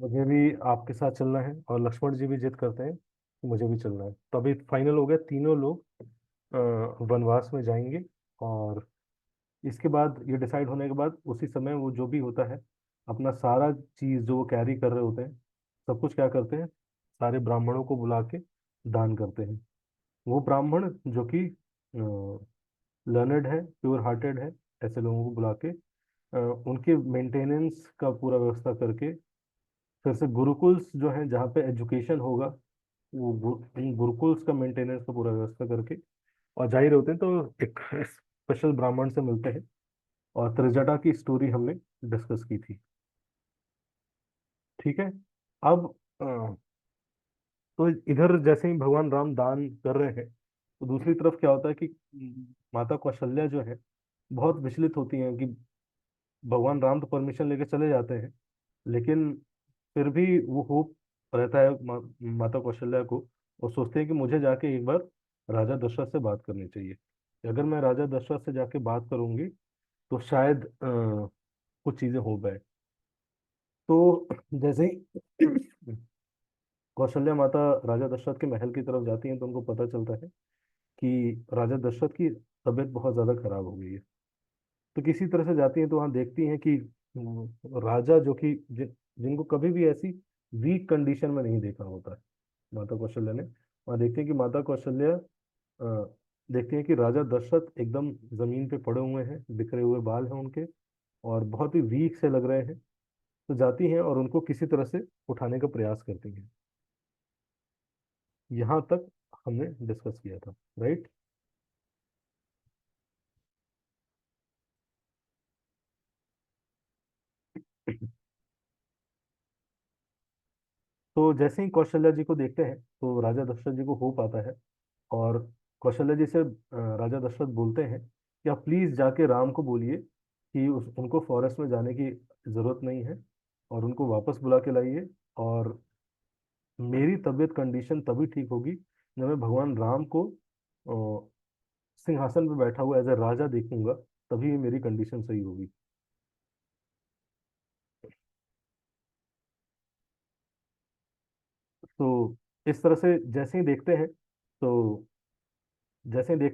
मुझे भी आपके साथ चलना है और लक्ष्मण जी भी जिद करते हैं कि मुझे भी चलना है, तो अभी फाइनल हो गया, तीनों लोग वनवास में जाएंगे। और इसके बाद ये डिसाइड होने के बाद उसी समय वो जो भी होता है, अपना सारा चीज जो वो कैरी कर रहे होते हैं, सब कुछ क्या करते हैं, सारे ब्राह्मणों को बुला के दान करते हैं। वो ब्राह्मण जो कि लर्नेड है, प्योर हार्टेड है, ऐसे लोगों को बुला के उनके मेंटेनेंस का पूरा व्यवस्था करके, फिर से गुरुकुल्स जो है जहाँ पे एजुकेशन होगा, वो इन गुरुकुल्स का मेंटेनेंस का पूरा व्यवस्था करके और जाहिर होते हैं, तो एक स्पेशल ब्राह्मण से मिलते हैं। और त्रिजटा की स्टोरी हमने डिस्कस की थी। ठीक है। अब तो इधर जैसे ही भगवान राम दान कर रहे हैं, तो दूसरी तरफ क्या होता है कि माता कौशल्या जो है बहुत विचलित होती हैं कि भगवान राम तो परमिशन लेके चले जाते हैं, लेकिन फिर भी वो होप रहता है माता कौशल्या को, और सोचते हैं कि मुझे जाके एक बार राजा दशरथ से बात करनी चाहिए, कि अगर मैं राजा दशरथ से जाके बात करूंगी तो शायद कुछ चीजें हो पाए। तो जैसे ही कौशल्या माता राजा दशरथ के महल की तरफ जाती हैं, तो उनको पता चलता है कि राजा दशरथ की तबीयत बहुत ज्यादा खराब हो गई है। तो किसी तरह से जाती हैं, तो वहां देखती हैं कि राजा जो कि जिनको कभी भी ऐसी वीक कंडीशन में नहीं देखा होता है माता कौशल्या ने, वहां देखते हैं कि माता कौशल्या देखते हैं कि राजा दशरथ एकदम जमीन पे पड़े हुए हैं, बिखरे हुए बाल हैं उनके, और बहुत ही वीक से लग रहे हैं। तो जाती हैं और उनको किसी तरह से उठाने का प्रयास करती हैं। यहाँ तक हमने डिस्कस किया था, राइट। तो जैसे ही कौशल्या जी को देखते हैं, तो राजा दशरथ जी को होप आता है, और कौशल्या जी से राजा दशरथ बोलते हैं कि आप प्लीज जाके राम को बोलिए कि उनको फॉरेस्ट में जाने की जरूरत नहीं है, और उनको वापस बुला के लाइए। और मेरी तबीयत कंडीशन तभी ठीक होगी जब मैं भगवान राम को सिंहासन पर बैठा हुआ एज ए राजा देखूंगा, तभी मेरी कंडीशन सही होगी। तो इस तरह से जैसे ही देखते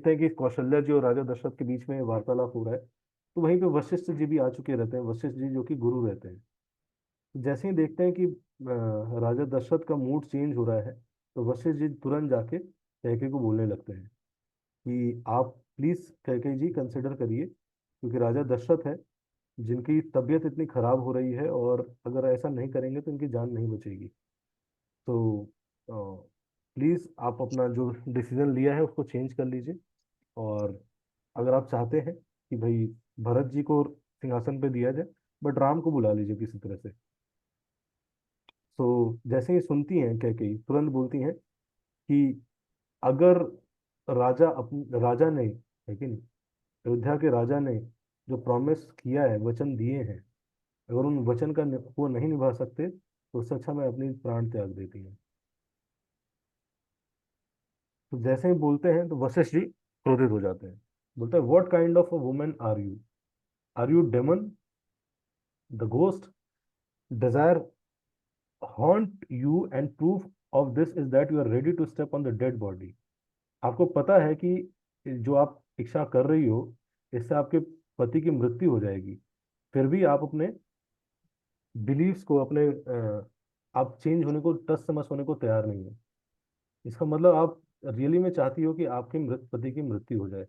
हैं कि कौशल्या जी और राजा दशरथ के बीच में वार्तालाप हो रहा है, तो वहीं पे वशिष्ठ जी भी आ चुके रहते हैं, वशिष्ठ जी जो कि गुरु रहते हैं। जैसे ही देखते हैं कि राजा दशरथ का मूड चेंज हो रहा है, तो वशिष्ठ जी तुरंत जाके कैकेयी को बोलने लगते हैं कि आप प्लीज कैकेयी जी कंसिडर करिए, क्योंकि राजा दशरथ है जिनकी तबीयत इतनी खराब हो रही है, और अगर ऐसा नहीं करेंगे तो इनकी जान नहीं बचेगी। तो प्लीज आप अपना जो डिसीजन लिया है उसको चेंज कर लीजिए, और अगर आप चाहते हैं कि भाई भरत जी को सिंहासन पे दिया जाए, बट राम को बुला लीजिए किसी तरह से। तो जैसे ही सुनती हैं कैकेयी, तुरंत बोलती हैं कि अगर राजा ने, है कि नहीं, अयोध्या के राजा ने जो प्रॉमिस किया है, वचन दिए हैं, अगर उन वचन का वो नहीं निभा सकते, तो उससे अच्छा मैं अपनी प्राण त्याग देती हूँ। तो जैसे ही बोलते हैं, तो वशिष्ठ जी क्रोधित हो जाते हैं। बोलते हैं, what kind of a woman are you demon, the ghost desire haunt you, and proof of this is that you are ready to step on the dead body। आपको पता है कि जो आप इच्छा कर रही हो, इससे आपके पति की मृत्यु हो जाएगी, फिर भी आप अपने बिलीव्स को, आप चेंज होने को, टस से मस होने को तैयार नहीं है। इसका मतलब आप रियली में चाहती हो कि आपके मृत पति की मृत्यु हो जाए।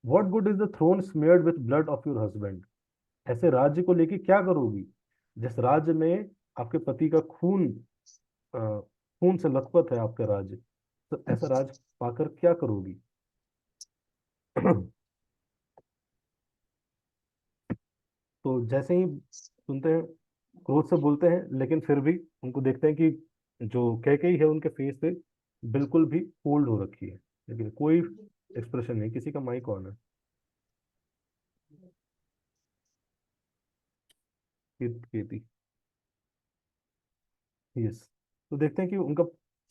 What good is the throne smeared with blood of your husband. ऐसे राज्य को लेके क्या करोगी जिस राज्य में आपके पति का खून से लथपथ है आपका राज्य, तो ऐसा राज पाकर क्या करोगी। तो जैसे ही सुनते हैं, क्रोध से बोलते हैं, लेकिन फिर भी उनको देखते हैं कि जो कैकेयी है उनके फेस पे बिल्कुल भी होल्ड हो रखी है, लेकिन कोई एक्सप्रेशन नहीं, किसी का माइक ऑन है। खेती। यस। तो देखते हैं कि उनका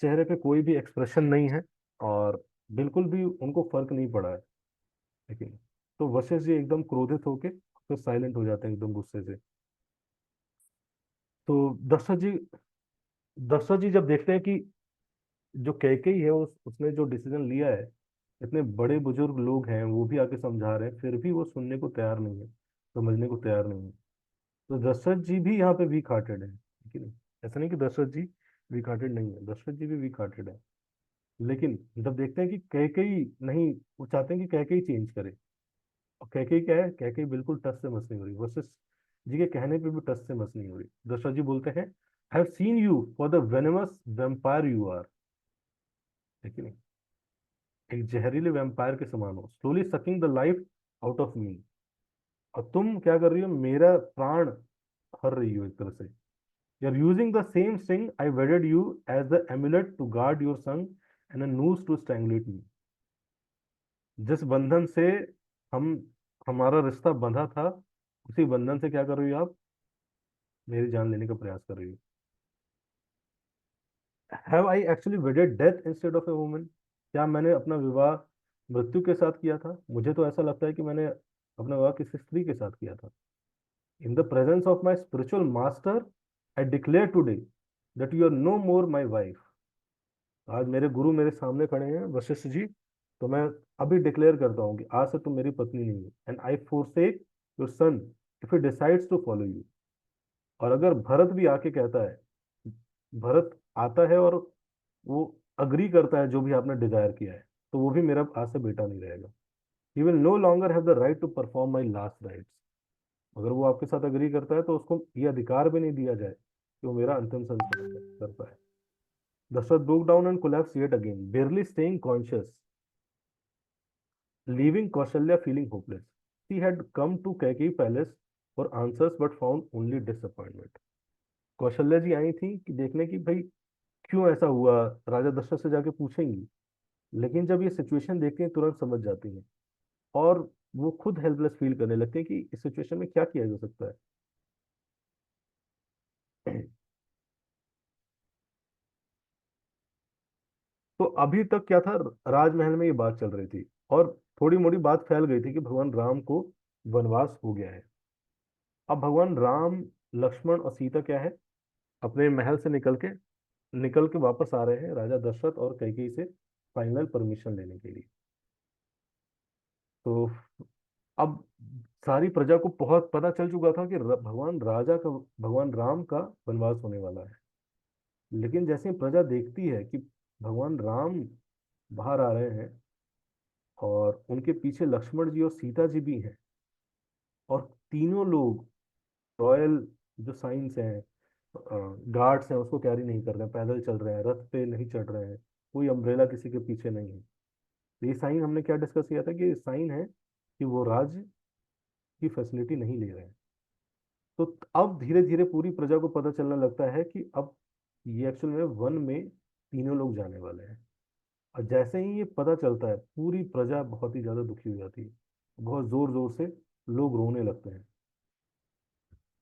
चेहरे पे कोई भी एक्सप्रेशन नहीं है, और बिल्कुल भी उनको फर्क नहीं पड़ा है, लेकिन तो वशिष्ठ जी एकदम क्रोधित होके फिर साइलेंट हो जाते हैं एकदम गुस्से से। तो दशरथ जी जब देखते हैं कि जो कैकेयी है उसने जो डिसीजन लिया है, इतने बड़े बुजुर्ग लोग हैं वो भी आके समझा रहे हैं, फिर भी वो सुनने को तैयार नहीं है, समझने को तैयार नहीं है। तो दशरथ जी भी यहाँ पे वीक हार्टेड है, ठीक है नहीं? ऐसा नहीं कि दशरथ जी वीक हार्टेड नहीं है, दशरथ जी भी वीक हार्टेड है। लेकिन जब देखते हैं कि कैकेयी नहीं, वो चाहते हैं कि कैकेयी चेंज करे। और कैकेयी क्या है, कैकेयी बिल्कुल टस से मस नहीं हो रही, वशिष्ठ जी के कहने पे भी टस से मस नहीं हो रही। दशरथ जी बोलते हैं, have seen you for the venomous vampire you are, ठीक है नहीं? एक जहरीले वैम्पायर के समान हो, slowly sucking the life out of me. और तुम क्या कर रही हो, मेरा प्राण हर रही हो एक तरह से। You are using the same string I wedded you as the amulet to guard your son and a noose to strangulate me. जिस बंधन से हम हमारा रिश्ता बंधा था, उसी बंधन से क्या कर रही हो आप, मेरी जान लेने का प्रयास कर रही हो। Have I actually वेडेड death instead of a woman, क्या मैंने अपना विवाह मृत्यु के साथ किया था? मुझे तो ऐसा लगता है कि मैंने अपना विवाह किसी स्त्री के साथ किया था। In the presence of my spiritual master I declare today that you are no more my wife. आज मेरे गुरु मेरे सामने खड़े हैं, वशिष्ठ जी, तो मैं अभी डिक्लेयर करता हूँ कि आज से तुम मेरी पत्नी नहीं हो। And I forsake your son if he decides to follow you. और अगर भरत भी आके कहता है, भरत आता है और वो अग्री करता है जो भी आपने डिजायर किया है, तो वो भी मेरा आज से बेटा नहीं रहेगा। He will no longer have the right to perform my last rites. अगर वो आपके साथ अग्री करता है तो उसको ये अधिकार भी नहीं दिया जाए कि वो मेरा अंतिम संस्कार कर पाए। Dasharath broke down and collapsed yet again, barely staying conscious, leaving Kausalya feeling hopeless. She had come to Kaikeyi palace for answers but found only disappointment. Kaushalya जी आई थी कि देखने की भाई क्यों ऐसा हुआ, राजा दशरथ से जाके पूछेंगी। लेकिन जब ये सिचुएशन देखती हैं तुरंत समझ जाती हैं, और वो खुद हेल्पलेस फील करने लगते हैं कि इस सिचुएशन में क्या किया जा सकता है। तो अभी तक क्या था, राजमहल में ये बात चल रही थी, और थोड़ी मोड़ी बात फैल गई थी कि भगवान राम को वनवास हो गया है। अब भगवान राम, लक्ष्मण और सीता क्या है, अपने महल से निकल के वापस आ रहे हैं राजा दशरथ और कैकेयी से फाइनल परमिशन लेने के लिए। तो अब सारी प्रजा को बहुत पता चल चुका था कि भगवान राम का वनवास होने वाला है। लेकिन जैसे ही प्रजा देखती है कि भगवान राम बाहर आ रहे हैं और उनके पीछे लक्ष्मण जी और सीता जी भी हैं, और तीनों लोग रॉयल जो साइंस हैं, गार्ड्स हैं, उसको कैरी नहीं कर रहे हैं, पैदल चल रहे हैं, रथ पे नहीं चढ़ रहे हैं, कोई अम्ब्रेला किसी के पीछे नहीं है। तो ये साइन हमने क्या डिस्कस किया था कि ये साइन है कि वो राज्य की फैसिलिटी नहीं ले रहे हैं। तो अब धीरे धीरे पूरी प्रजा को पता चलने लगता है कि अब ये एक्चुअल में वन में तीनों लोग जाने वाले हैं। और जैसे ही ये पता चलता है पूरी प्रजा बहुत ही ज्यादा दुखी हो जाती है, बहुत जोर जोर से लोग रोने लगते हैं।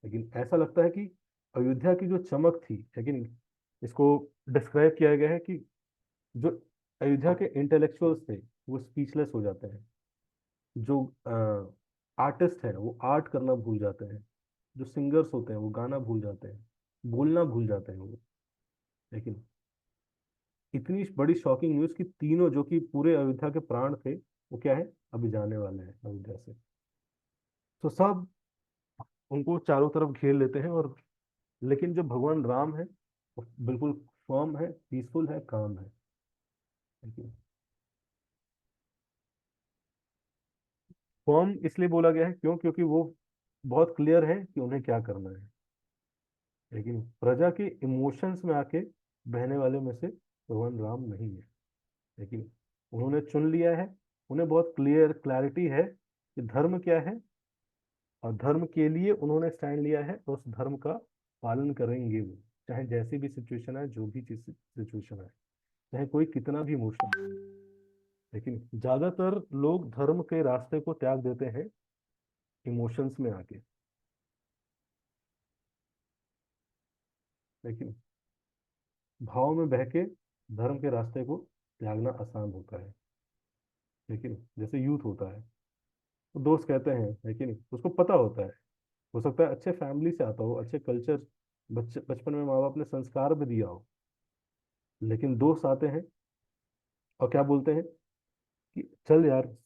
लेकिन ऐसा लगता है कि अयोध्या की जो चमक थी, है कि नहीं, इसको डिस्क्राइब किया गया है कि जो अयोध्या के इंटेलेक्चुअल्स थे वो स्पीचलेस हो जाते हैं, जो आर्टिस्ट हैं वो आर्ट करना भूल जाते हैं, जो सिंगर्स होते हैं वो गाना भूल जाते हैं, बोलना भूल जाते हैं वो। लेकिन इतनी बड़ी शॉकिंग न्यूज़ कि तीनों जो कि पूरे अयोध्या के प्राण थे, वो क्या है, अभी जाने वाले हैं अयोध्या से। तो सब उनको चारों तरफ घेर लेते हैं, और लेकिन जो भगवान राम है वो बिल्कुल फर्म है, पीसफुल है, काम है। फर्म इसलिए बोला गया है क्यों, क्योंकि वो बहुत क्लियर है कि उन्हें क्या करना है। लेकिन प्रजा के इमोशंस में आके बहने वाले में से भगवान राम नहीं है। लेकिन उन्होंने चुन लिया है, उन्हें बहुत क्लैरिटी है कि धर्म क्या है, और धर्म के लिए उन्होंने स्टैंड लिया है, तो उस धर्म का पालन करेंगे वो, चाहे जैसी भी सिचुएशन है, जो भी चीज सिचुएशन है, चाहे कोई कितना भी इमोशनल। लेकिन ज्यादातर लोग धर्म के रास्ते को त्याग देते हैं इमोशंस में आके। लेकिन भाव में बह के धर्म के रास्ते को त्यागना आसान होता है। लेकिन जैसे यूथ होता है, तो दोस्त कहते हैं, लेकिन उसको पता होता है, हो सकता है अच्छे फैमिली से आता हो, अच्छे कल्चर बच्चे बचपन में माँ बाप ने संस्कार भी दिया हो, लेकिन दोस्त आते हैं और क्या बोलते हैं कि चल यार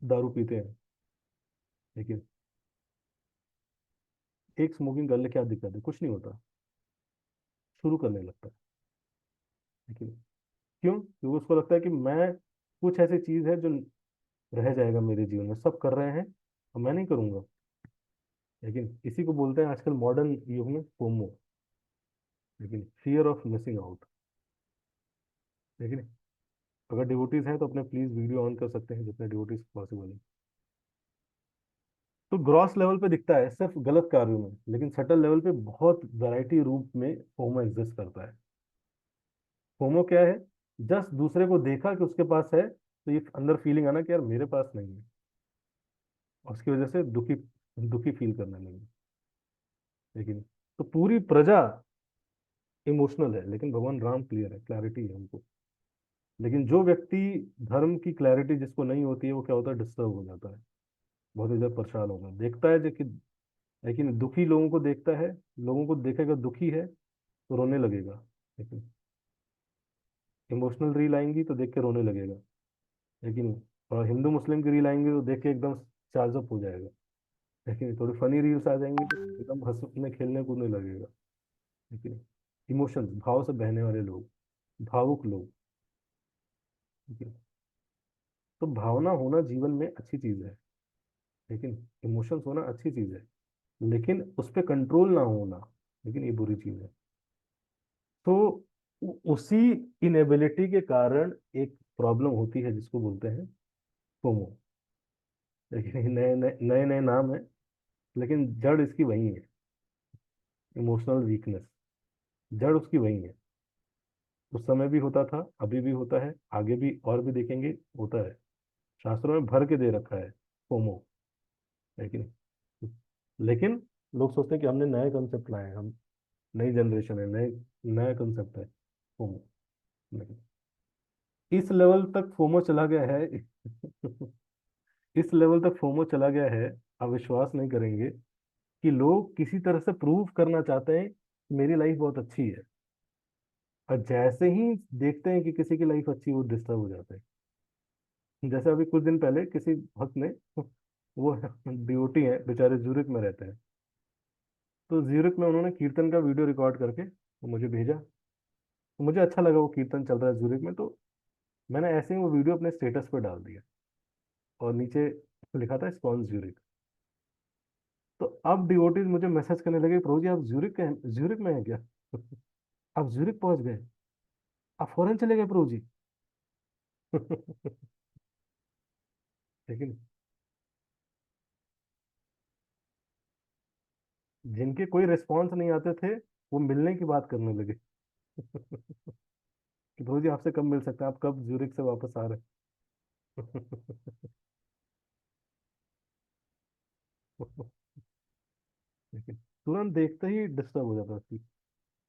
दारू पीते हैं। लेकिन एक स्मोकिंग कर ले, क्या दिक्कत है, कुछ नहीं होता, शुरू करने लगता है। लेकिन क्यों? क्योंकि उसको लगता है कि मैं, कुछ ऐसी चीज है जो रह जाएगा मेरे जीवन में, सब कर रहे हैं और मैं नहीं करूंगा। लेकिन इसी को बोलते हैं आजकल मॉडर्न युग में फोमो। लेकिन फियर ऑफ मिसिंग आउट। लेकिन अगर डिवोटीज हैं तो अपने प्लीज वीडियो ऑन कर सकते हैं, जितने डिवोटीज पॉसिबल है। तो ग्रॉस लेवल पे दिखता है सिर्फ गलत कार्यों में, लेकिन सटल लेवल पे बहुत वैरायटी रूप में फोमो एग्जिस्ट करता है। फोमो क्या है? जस्ट दूसरे को देखा कि उसके पास है, तो ये अंदर फीलिंग आना कि यार मेरे पास नहीं है, और उसकी वजह से दुखी दुखी फील करने लगे। लेकिन तो पूरी प्रजा इमोशनल है, लेकिन भगवान राम क्लियर है, क्लैरिटी है उनको। लेकिन जो व्यक्ति धर्म की क्लैरिटी जिसको नहीं होती है, वो क्या होता है, डिस्टर्ब हो जाता है, बहुत ही ज्यादा परेशान होगा, देखता है जो कि, लेकिन दुखी लोगों को देखता है, लोगों को देखेगा दुखी है तो रोने लगेगा। लेकिन इमोशनल रील आएंगी तो देख के रोने लगेगा। लेकिन और हिंदू मुस्लिम की रील आएंगी तो देख के एकदम चार्जअप हो जाएगा। लेकिन थोड़ी फनी रील्स आ जाएंगी तो एकदम हंसने खेलने कूदने लगेगा। लेकिन इमोशंस, भाव से बहने वाले लोग, भावुक लोग। ठीक है? तो भावना होना जीवन में अच्छी चीज है, लेकिन इमोशंस होना अच्छी चीज है, लेकिन उस पर कंट्रोल ना होना, लेकिन ये बुरी चीज है। तो उसी इनेबिलिटी के कारण एक प्रॉब्लम होती है जिसको बोलते हैं फोमो। लेकिन ये नए नए नए नए नाम है, लेकिन जड़ इसकी वही है, इमोशनल वीकनेस। जड़ उसकी वही है। उस समय भी होता था, अभी भी होता है, आगे भी और भी देखेंगे होता है। शास्त्रों में भर के दे रखा है फोमो। लेकिन लेकिन लोग सोचते हैं कि हमने नए कंसेप्ट लाए हैं, हम नई जनरेशन है, नए नया कंसेप्ट है फोमो। नहीं, इस लेवल तक फोमो चला गया है। इस लेवल तक फोमो चला गया है, आप विश्वास नहीं करेंगे, कि लोग किसी तरह से प्रूव करना चाहते हैं कि मेरी लाइफ बहुत अच्छी है, और जैसे ही देखते हैं कि किसी की लाइफ अच्छी है, वो डिस्टर्ब हो जाते हैं। जैसे अभी कुछ दिन पहले किसी भक्त ने, वो डीओटी है बेचारे, ज्यूरिक में रहते हैं, तो ज्यूरिक में उन्होंने कीर्तन का वीडियो रिकॉर्ड करके वो मुझे भेजा। तो मुझे अच्छा लगा, वो कीर्तन चल रहा है ज्यूरिक में, तो मैंने ऐसे ही वो वीडियो अपने स्टेटस पे डाल दिया, और नीचे लिखा था स्पॉन्स ज्यूरिक। तो अब डिवोटीज मुझे मैसेज करने लगे, प्रभु जी आप ज्यूरिक में हैं क्या? आप ज्यूरिक पहुंच गए, आप फॉरेन चले गए प्रभु जी। लेकिन जिनके कोई रिस्पॉन्स नहीं आते थे, वो मिलने की बात करने लगे। कि प्रभु जी आपसे कब मिल सकते हैं, आप कब ज्यूरिक से वापस आ रहे हैं? लेकिन तुरंत देखते ही डिस्टर्ब हो जाता है।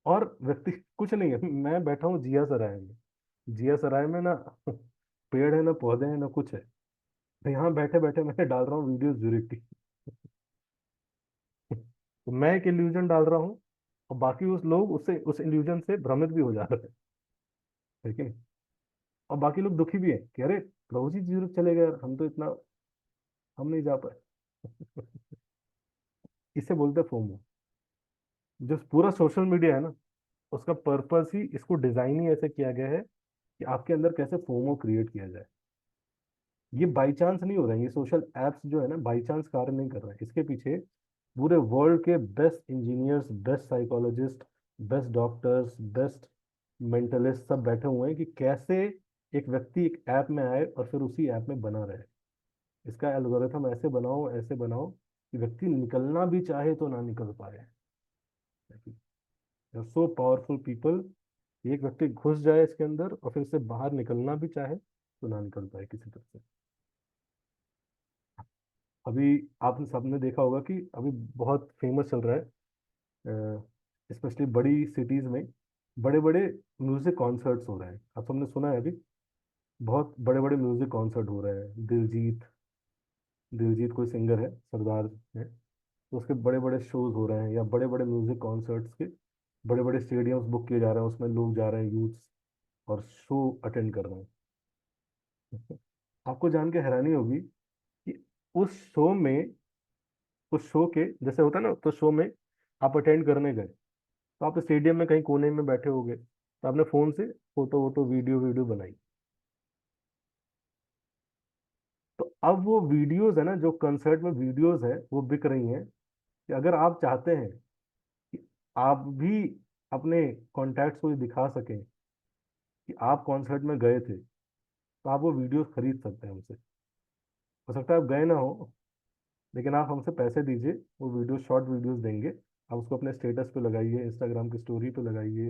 और व्यक्ति कुछ नहीं है, मैं बैठा हूँ जिया सराय में, जिया सराय में ना पेड़ है ना पौधे हैं ना कुछ है, तो यहाँ बैठे बैठे मैं डाल रहा हूँ वीडियो ज्यूरिक की। तो मैं एक इल्यूजन डाल रहा हूँ, और बाकी उस लोग उससे उस इल्यूजन से भ्रमित भी हो जा रहे हैं। लेकिन और बाकी लोग दुखी भी है कि अरे प्रभु जी ज्यूरिक चले गए, हम तो इतना, हम नहीं जा पाए। इसे बोलते हैं फोमो। जो पूरा सोशल मीडिया है ना, उसका पर्पस ही, इसको डिजाइन ही ऐसे किया गया है कि आपके अंदर कैसे फोमो क्रिएट किया जाए। ये बाई चांस नहीं हो रहा है, ये सोशल एप्स जो है ना बाई चांस कार्य नहीं कर रहा है, इसके पीछे पूरे वर्ल्ड के best engineers, best psychologist, best doctors, best mentalist सब बैठे हुए हैं कि कैसे एक व्यक्ति एक ऐप में आए और फिर उसी ऐप में बना रहे। इसका एल्गोरिथम ऐसे बनाओ कि व्यक्ति निकलना भी चाहे तो ना निकल पाए। सो पावरफुल पीपल, एक व्यक्ति घुस जाए इसके अंदर और फिर से बाहर निकलना भी चाहे तो ना निकल पाए किसी तरह से। अभी आपने सबने देखा होगा कि अभी बहुत फेमस चल रहा है, स्पेशली बड़ी सिटीज में बड़े बड़े म्यूजिक कॉन्सर्ट्स हो रहे हैं, आप सबने सुना है अभी, बहुत बड़े बड़े म्यूजिक कॉन्सर्ट हो रहे हैं। दिलजीत, दिलजीत कोई सिंगर है, सरदार है, तो उसके बड़े बड़े शोज हो रहे हैं, या बड़े बड़े म्यूजिक कॉन्सर्ट्स के बड़े बड़े स्टेडियम्स बुक किए जा रहे हैं, उसमें लोग जा रहे हैं, यूथ, और शो अटेंड कर रहे हैं। आपको जान के हैरानी होगी कि उस शो में, उस शो के जैसे होता है ना, तो शो में आप अटेंड करने गए, तो आप स्टेडियम में कहीं कोने में बैठे होगे, तो आपने फोन से फोटो वोटो वीडियो वीडियो बनाई। तो अब वो वीडियोस है ना, जो कंसर्ट में वीडियोस है, वो बिक रही हैं। कि अगर आप चाहते हैं कि आप भी अपने कॉन्टैक्ट्स को ये दिखा सकें कि आप कॉन्सर्ट में गए थे, तो आप वो वीडियोस खरीद सकते हैं हमसे। हो सकता है आप गए ना हो, लेकिन आप हमसे पैसे दीजिए, वो वीडियो, शॉर्ट वीडियोस देंगे, आप उसको अपने स्टेटस पे लगाइए, इंस्टाग्राम की स्टोरी पे लगाइए,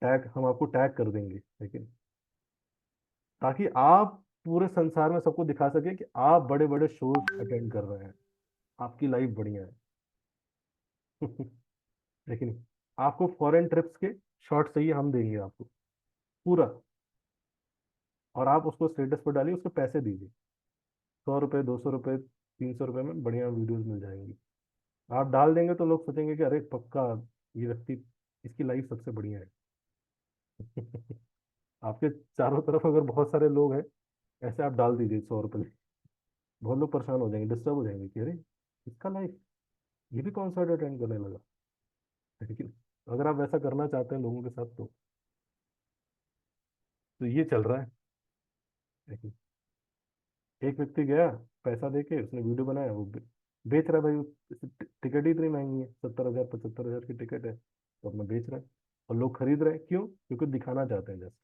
टैग, हम आपको टैग कर देंगे, लेकिन ताकि आप पूरे संसार में सबको दिखा सके कि आप बड़े बड़े शोज अटेंड कर रहे हैं, आपकी लाइफ बढ़िया है। लेकिन आपको फॉरेन ट्रिप्स के शॉर्ट चाहिए, हम देंगे आपको पूरा, और आप उसको स्टेटस पर डालिए, उसके पैसे दीजिए, 100 रुपये, 200 रुपये, 300 रुपये में बढ़िया वीडियोस मिल जाएंगी। आप डाल देंगे तो लोग सोचेंगे कि अरे पक्का ये व्यक्ति, इसकी लाइफ सबसे बढ़िया है। आपके चारों तरफ अगर बहुत सारे लोग हैं, ऐसे आप डाल दीजिए 100 रुपये, बहुत लोग परेशान हो जाएंगे, डिस्टर्ब हो जाएंगे कि अरे इसका लाइफ, ये भी कॉन्सर्ट अटेंड करने लगा। लेकिन अगर आप वैसा करना चाहते हैं लोगों के साथ, तो ये चल रहा है। लेकिन एक व्यक्ति गया, पैसा दे के उसने वीडियो बनाया, वो बेच रहा है भाई, टिकट ही इतनी महंगी है, 70,000 75,000 की टिकट है, तो अपना बेच रहा है, और लोग खरीद रहे हैं, क्यों? क्योंकि दिखाना चाहते हैं जैसे।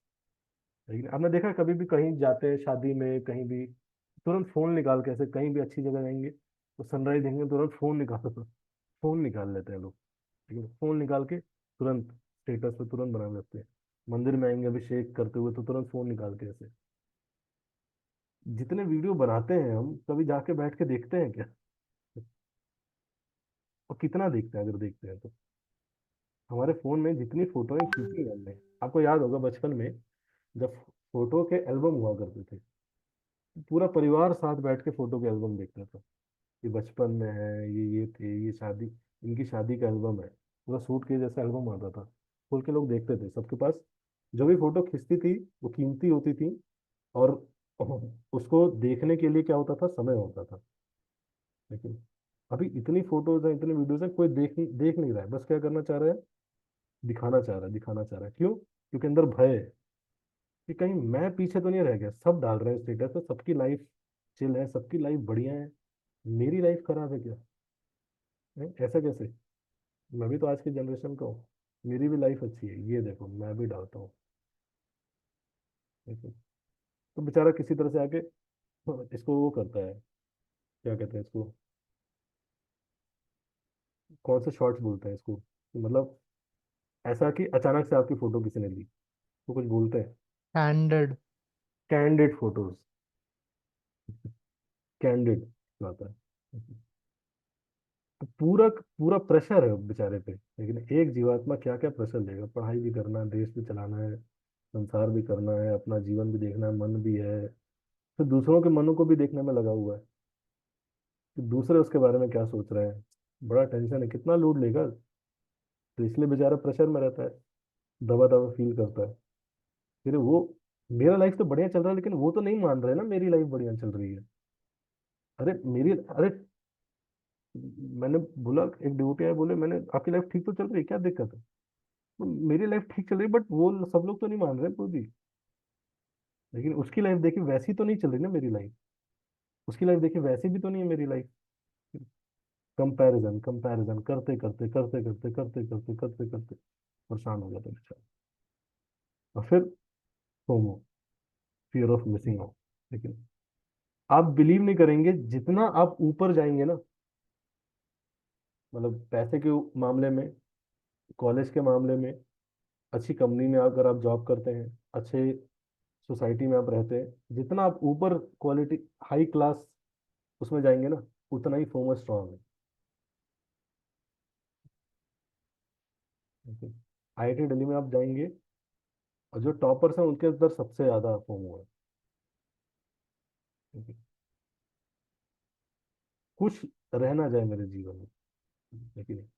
लेकिन आपने देखा है, कभी भी कहीं जाते हैं शादी में कहीं भी, तुरंत फोन निकाल के, ऐसे कहीं भी अच्छी जगह जाएंगे तो सनराइज देखेंगे, तुरंत फोन निकाल, फोन निकाल लेते हैं लोग। लेकिन फोन निकाल के तुरंत स्टेटस पे तुरंत बना लेते हैं। मंदिर में आएंगे अभिषेक करते हुए, तो तुरंत फोन निकाल के ऐसे। जितने वीडियो बनाते हैं हम, कभी जाके बैठ के देखते हैं क्या? और कितना देखते हैं, अगर देखते हैं तो। हमारे फोन में जितनी फोटोएं खींची हैं हमने, आपको याद होगा बचपन में, जब फोटो के एल्बम हुआ करते थे, पूरा परिवार साथ बैठ के फोटो के एल्बम देखता था। ये बचपन में है, ये थे, ये शादी, इनकी शादी का एल्बम है, पूरा सूट के जैसा एल्बम आता था, खोल के लोग देखते थे, सबके पास जो भी फोटो खिंचती थी वो कीमती होती थी। और उसको देखने के लिए क्या होता था, समय होता था। लेकिन अभी इतनी फोटोज हैं, इतनी वीडियोज हैं, कोई देख नहीं रहा है, बस क्या करना चाह रहा है, दिखाना चाह रहा है, दिखाना चाह रहा है, क्यों? क्योंकि अंदर भय है कि कहीं मैं पीछे तो नहीं रह गया, सब डाल रहे हैं स्टेटस पे, सबकी लाइफ चिल है, सबकी लाइफ बढ़िया है, मेरी लाइफ खराब है क्या? ऐसा कैसे? मैं भी तो आज की जनरेशन का हूँ, मेरी भी लाइफ अच्छी है, ये देखो मैं भी डालता हूँ। देखो, तो बेचारा किसी तरह से आके, इसको वो करता है, क्या कहते हैं इसको, कौन से शॉर्ट्स बोलते हैं इसको, मतलब ऐसा कि अचानक से आपकी फोटो किसी ने ली, तो कुछ बोलते हैं, कैंडिड। कैंडिड फोटोज, कैंडिड आता है। तो पूरा पूरा प्रेशर है बेचारे पे, लेकिन एक जीवात्मा क्या क्या प्रेशर लेगा, पढ़ाई भी करना है, देश भी चलाना है, संसार भी करना है, अपना जीवन भी देखना है, मन भी है, फिर दूसरों के मनों को भी देखने में लगा हुआ है कि दूसरे उसके बारे में क्या सोच रहे हैं। बड़ा टेंशन है, कितना लोड लेगा, तो इसलिए बेचारा प्रेशर में रहता है, दबा दबा फील करता है। फिर वो, मेरा लाइफ तो बढ़िया चल रहा है, लेकिन वो तो नहीं मान रहे ना मेरी लाइफ बढ़िया चल रही है। अरे मेरी, अरे मैंने बोला, एक ड्यूटी आए, बोले मैंने, आपकी लाइफ ठीक तो चल रही है, क्या दिक्कत है? तो मेरी लाइफ ठीक चल रही है, बट वो सब लोग तो नहीं मान रहे पूरी। लेकिन उसकी लाइफ देखी, वैसी तो नहीं चल रही ना मेरी लाइफ, उसकी लाइफ देखी, वैसी भी तो नहीं है मेरी लाइफ। कंपैरिजन कंपैरिजन करते करते करते करते करते करते करते करते परेशान हो जाता बेचारा। और फिर FOMO, fear of missing out. लेकिन आप बिलीव नहीं करेंगे, जितना आप ऊपर जाएंगे ना, मतलब पैसे के मामले में, कॉलेज के मामले में, अच्छी कंपनी में अगर आप जॉब करते हैं, अच्छे सोसाइटी में आप रहते हैं, जितना आप ऊपर क्वालिटी, हाई क्लास उसमें जाएंगे ना, उतना ही फोमो स्ट्रांग है। आईआईटी दिल्ली में आप जाएंगे, और जो टॉपर्स हैं उनके अंदर सबसे ज्यादा फोमो है। खुश रहना जाए मेरे जीवन में, लेकिन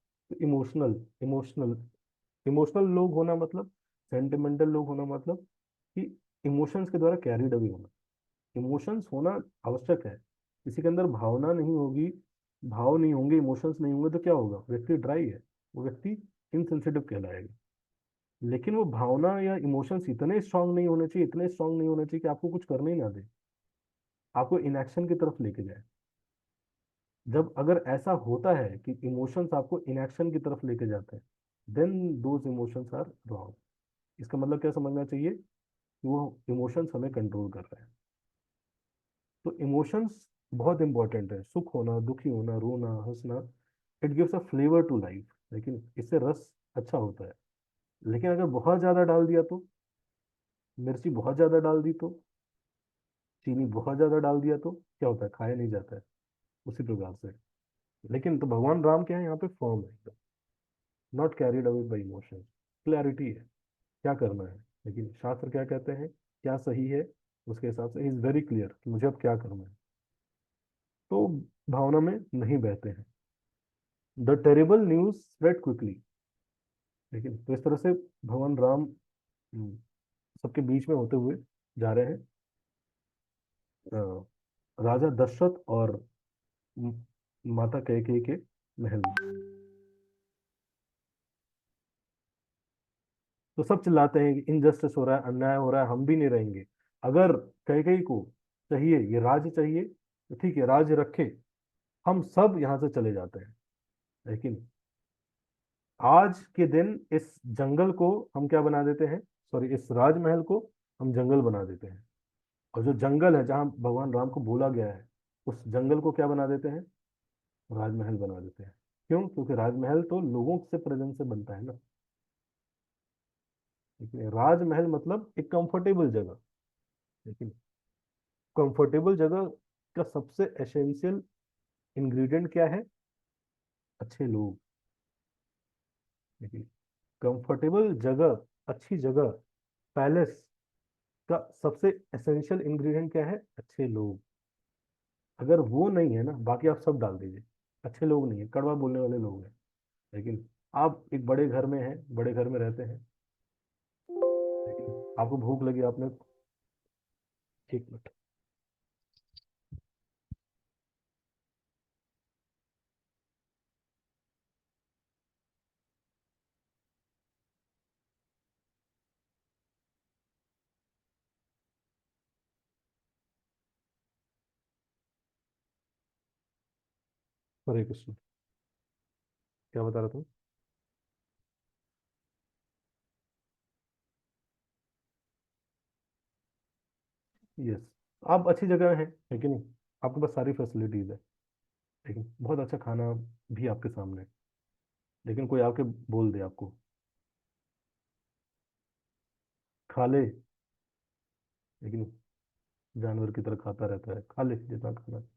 इमोशनल इमोशनल इमोशनल लोग होना मतलब, सेंटिमेंटल लोग होना मतलब कि इमोशंस के द्वारा कैरिड अवे होना। इमोशंस होना आवश्यक है। किसी के अंदर भावना नहीं होगी, भाव नहीं होंगे, इमोशंस नहीं होंगे तो क्या होगा? व्यक्ति ड्राई है, वो व्यक्ति इनसेंसिटिव कहलाएगा। लेकिन वो भावना या इमोशंस इतने स्ट्रांग नहीं होने चाहिए, इतने स्ट्रांग नहीं होने चाहिए कि आपको कुछ करने ही ना दे, आपको इनएक्शन की तरफ लेके जाए। जब अगर ऐसा होता है कि इमोशंस आपको इनएक्शन की तरफ लेके जाते हैं, then those emotions are wrong. इसका मतलब क्या समझना चाहिए? कि वो इमोशंस हमें कंट्रोल कर रहे हैं। तो इमोशंस बहुत इंपॉर्टेंट है। सुख होना, दुखी होना, रोना, हंसना, it gives a flavour to life. लेकिन इससे रस अच्छा होता है। लेकिन अगर बहुत ज्यादा डाल दिया तो, मिर्ची बहुत ज्यादा डाल दी तो, चीनी बहुत ज्यादा डाल दिया तो क्या होता है? खाया नहीं जाता है। उसी प्रकार से। लेकिन तो भगवान राम क्या है यहाँ पे? फर्म है एकदम, not carried away by emotion. Clarity है क्या करना है। लेकिन शास्त्र क्या कहते हैं, क्या सही है, उसके हिसाब से इज वेरी क्लियर कि मुझे अब क्या करना है। तो भावना में नहीं बहते हैं। The terrible news spread quickly. लेकिन तो इस तरह से भगवान राम सबके बीच में होते हुए जा रहे हैं राजा दशरथ और म- माता कैकेयी के महल में। तो सब चिल्लाते हैं कि इनजस्टिस हो रहा है, अन्याय हो रहा है, हम भी नहीं रहेंगे। अगर कैकेयी को चाहिए, ये राज्य चाहिए, तो ठीक है राज्य रखे, हम सब यहाँ से चले जाते हैं। लेकिन आज के दिन इस जंगल को हम क्या बना देते हैं? सॉरी, इस राजमहल को हम जंगल बना देते हैं। और जो जंगल है जहाँ भगवान राम को बोला गया है, उस जंगल को क्या बना देते हैं? राजमहल बना देते हैं। क्यों? क्योंकि राजमहल तो लोगों से प्रेजेंस से बनता है ना। लेकिन राजमहल मतलब एक कंफर्टेबल जगह। लेकिन कंफर्टेबल जगह का सबसे एसेंशियल इंग्रेडिएंट क्या है? अच्छे लोग। लेकिन कंफर्टेबल जगह, अच्छी जगह, पैलेस का सबसे एसेंशियल इंग्रेडिएंट क्या है? अच्छे लोग। अगर वो नहीं है ना, बाकी आप सब डाल दीजिए, अच्छे लोग नहीं है, कड़वा बोलने वाले लोग हैं। लेकिन आप एक बड़े घर में हैं, बड़े घर में रहते हैं, लेकिन आपको भूख लगी, आपने, एक मिनट, हरे कृष्ण, क्या बता रहा था? यस, आप अच्छी जगह हैं, है कि नहीं? आपके पास सारी फैसिलिटीज है, लेकिन बहुत अच्छा खाना भी आपके सामने है। लेकिन कोई आके बोल दे आपको, खा ले, लेकिन जानवर की तरह खाता रहता है, खा ले जितना खाना है।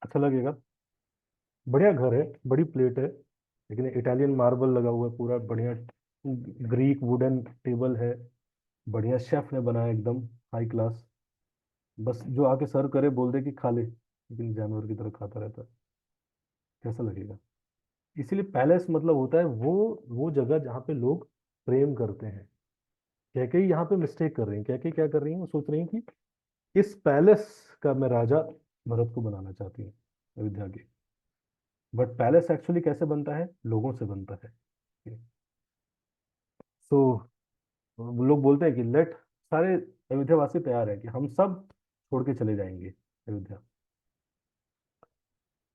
अच्छा लगेगा। बढ़िया घर है, बड़ी प्लेट है, लेकिन इटालियन मार्बल लगा हुआ है पूरा बढ़िया, ग्रीक वुडन टेबल है, बढ़िया शेफ ने बनाया एकदम हाई क्लास। बस जो आके सर्व करे बोल दे कि खा ले, लेकिन जानवर की तरह खाता रहता है। कैसा लगेगा? इसीलिए पैलेस मतलब होता है वो जगह जहाँ पे लोग प्रेम करते हैं। कैकेयी यहाँ पे मिस्टेक कर रही है। कैकेयी क्या कर रही है? वो सोच रही है कि इस पैलेस का मैं राजा भरत को बनाना चाहती हूँ, अयोध्या के। बट पैलेस एक्चुअली कैसे बनता है? लोगों से बनता है। सो लोग बोलते हैं कि लेट, सारे अयोध्या वासी तैयार है कि हम सब छोड़ के चले जाएंगे अयोध्या।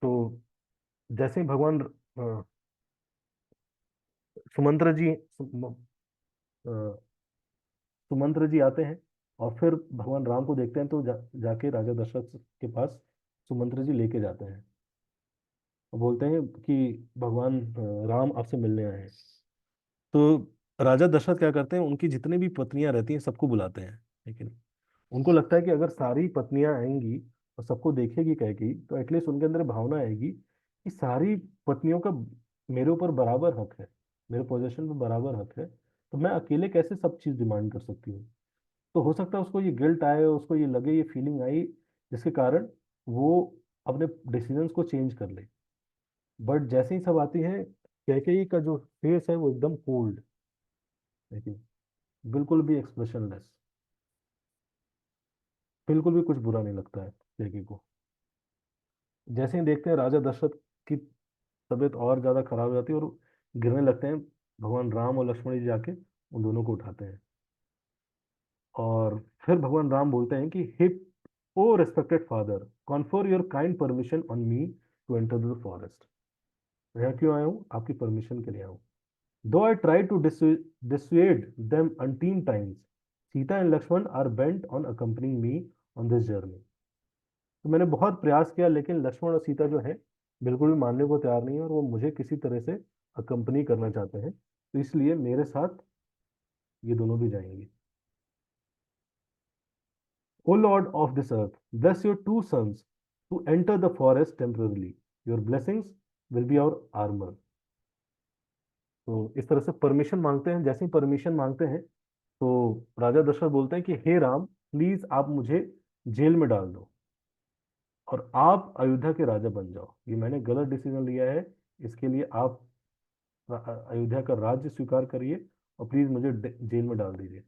तो जैसे ही भगवान सुमंत्र जी सुमंत्र जी आते हैं और फिर भगवान राम को देखते हैं, तो जाके राजा दशरथ के पास सुमंत्र जी लेके जाते हैं और बोलते हैं कि भगवान राम आपसे मिलने आए हैं। तो राजा दशरथ क्या करते हैं, उनकी जितनी भी पत्नियां रहती हैं सबको बुलाते हैं। लेकिन उनको लगता है कि अगर सारी पत्नियां आएंगी और सबको देखेगी कहेगी, तो एटलीस्ट उनके अंदर भावना आएगी कि सारी पत्नियों का मेरे ऊपर बराबर हक है, मेरे पोजीशन पर बराबर हक है, तो मैं अकेले कैसे सब चीज़ डिमांड कर सकती हूँ। तो हो सकता है उसको ये गिल्ट आए, उसको ये लगे, ये फीलिंग आई, जिसके कारण वो अपने डिसीजंस को चेंज कर ले। बट जैसे ही सब आती है, कैकेयी का जो फेस है वो एकदम कोल्ड, लेकिन बिल्कुल भी एक्सप्रेशनलेस, बिल्कुल भी कुछ बुरा नहीं लगता है कैकेयी को। जैसे ही देखते हैं राजा दशरथ की तबीयत और ज्यादा खराब हो जाती है और गिरने लगते हैं, भगवान राम और लक्ष्मण जी जाके उन दोनों को उठाते हैं। और फिर भगवान राम बोलते हैं कि हे oh respected father, confer your kind permission on me to enter the forest. मैं यहाँ क्यों आया हूँ? आपकी परमिशन के लिए आया हूँ। Though I try to dissuade them umpteen times, Sita and Lakshman are bent on accompanying me on this journey. तो मैंने बहुत प्रयास किया, लेकिन लक्ष्मण और सीता जो है बिल्कुल भी मानने को तैयार नहीं है, और वो मुझे किसी तरह से अकम्पनी करना चाहते हैं, तो इसलिए मेरे साथ ये दोनों भी जाएंगे। O Lord of this earth, bless your two sons to enter the forest temporarily. Your blessings will be our armor. तो इस तरह से परमिशन मांगते हैं। जैसे ही परमिशन मांगते हैं, तो राजा दशरथ बोलते हैं कि हे राम, प्लीज आप मुझे जेल में डाल दो और आप अयोध्या के राजा बन जाओ। ये मैंने गलत डिसीजन लिया है, इसके लिए आप अयोध्या का राज्य स्वीकार करिए और प्लीज मुझे जेल में डाल दीजिए।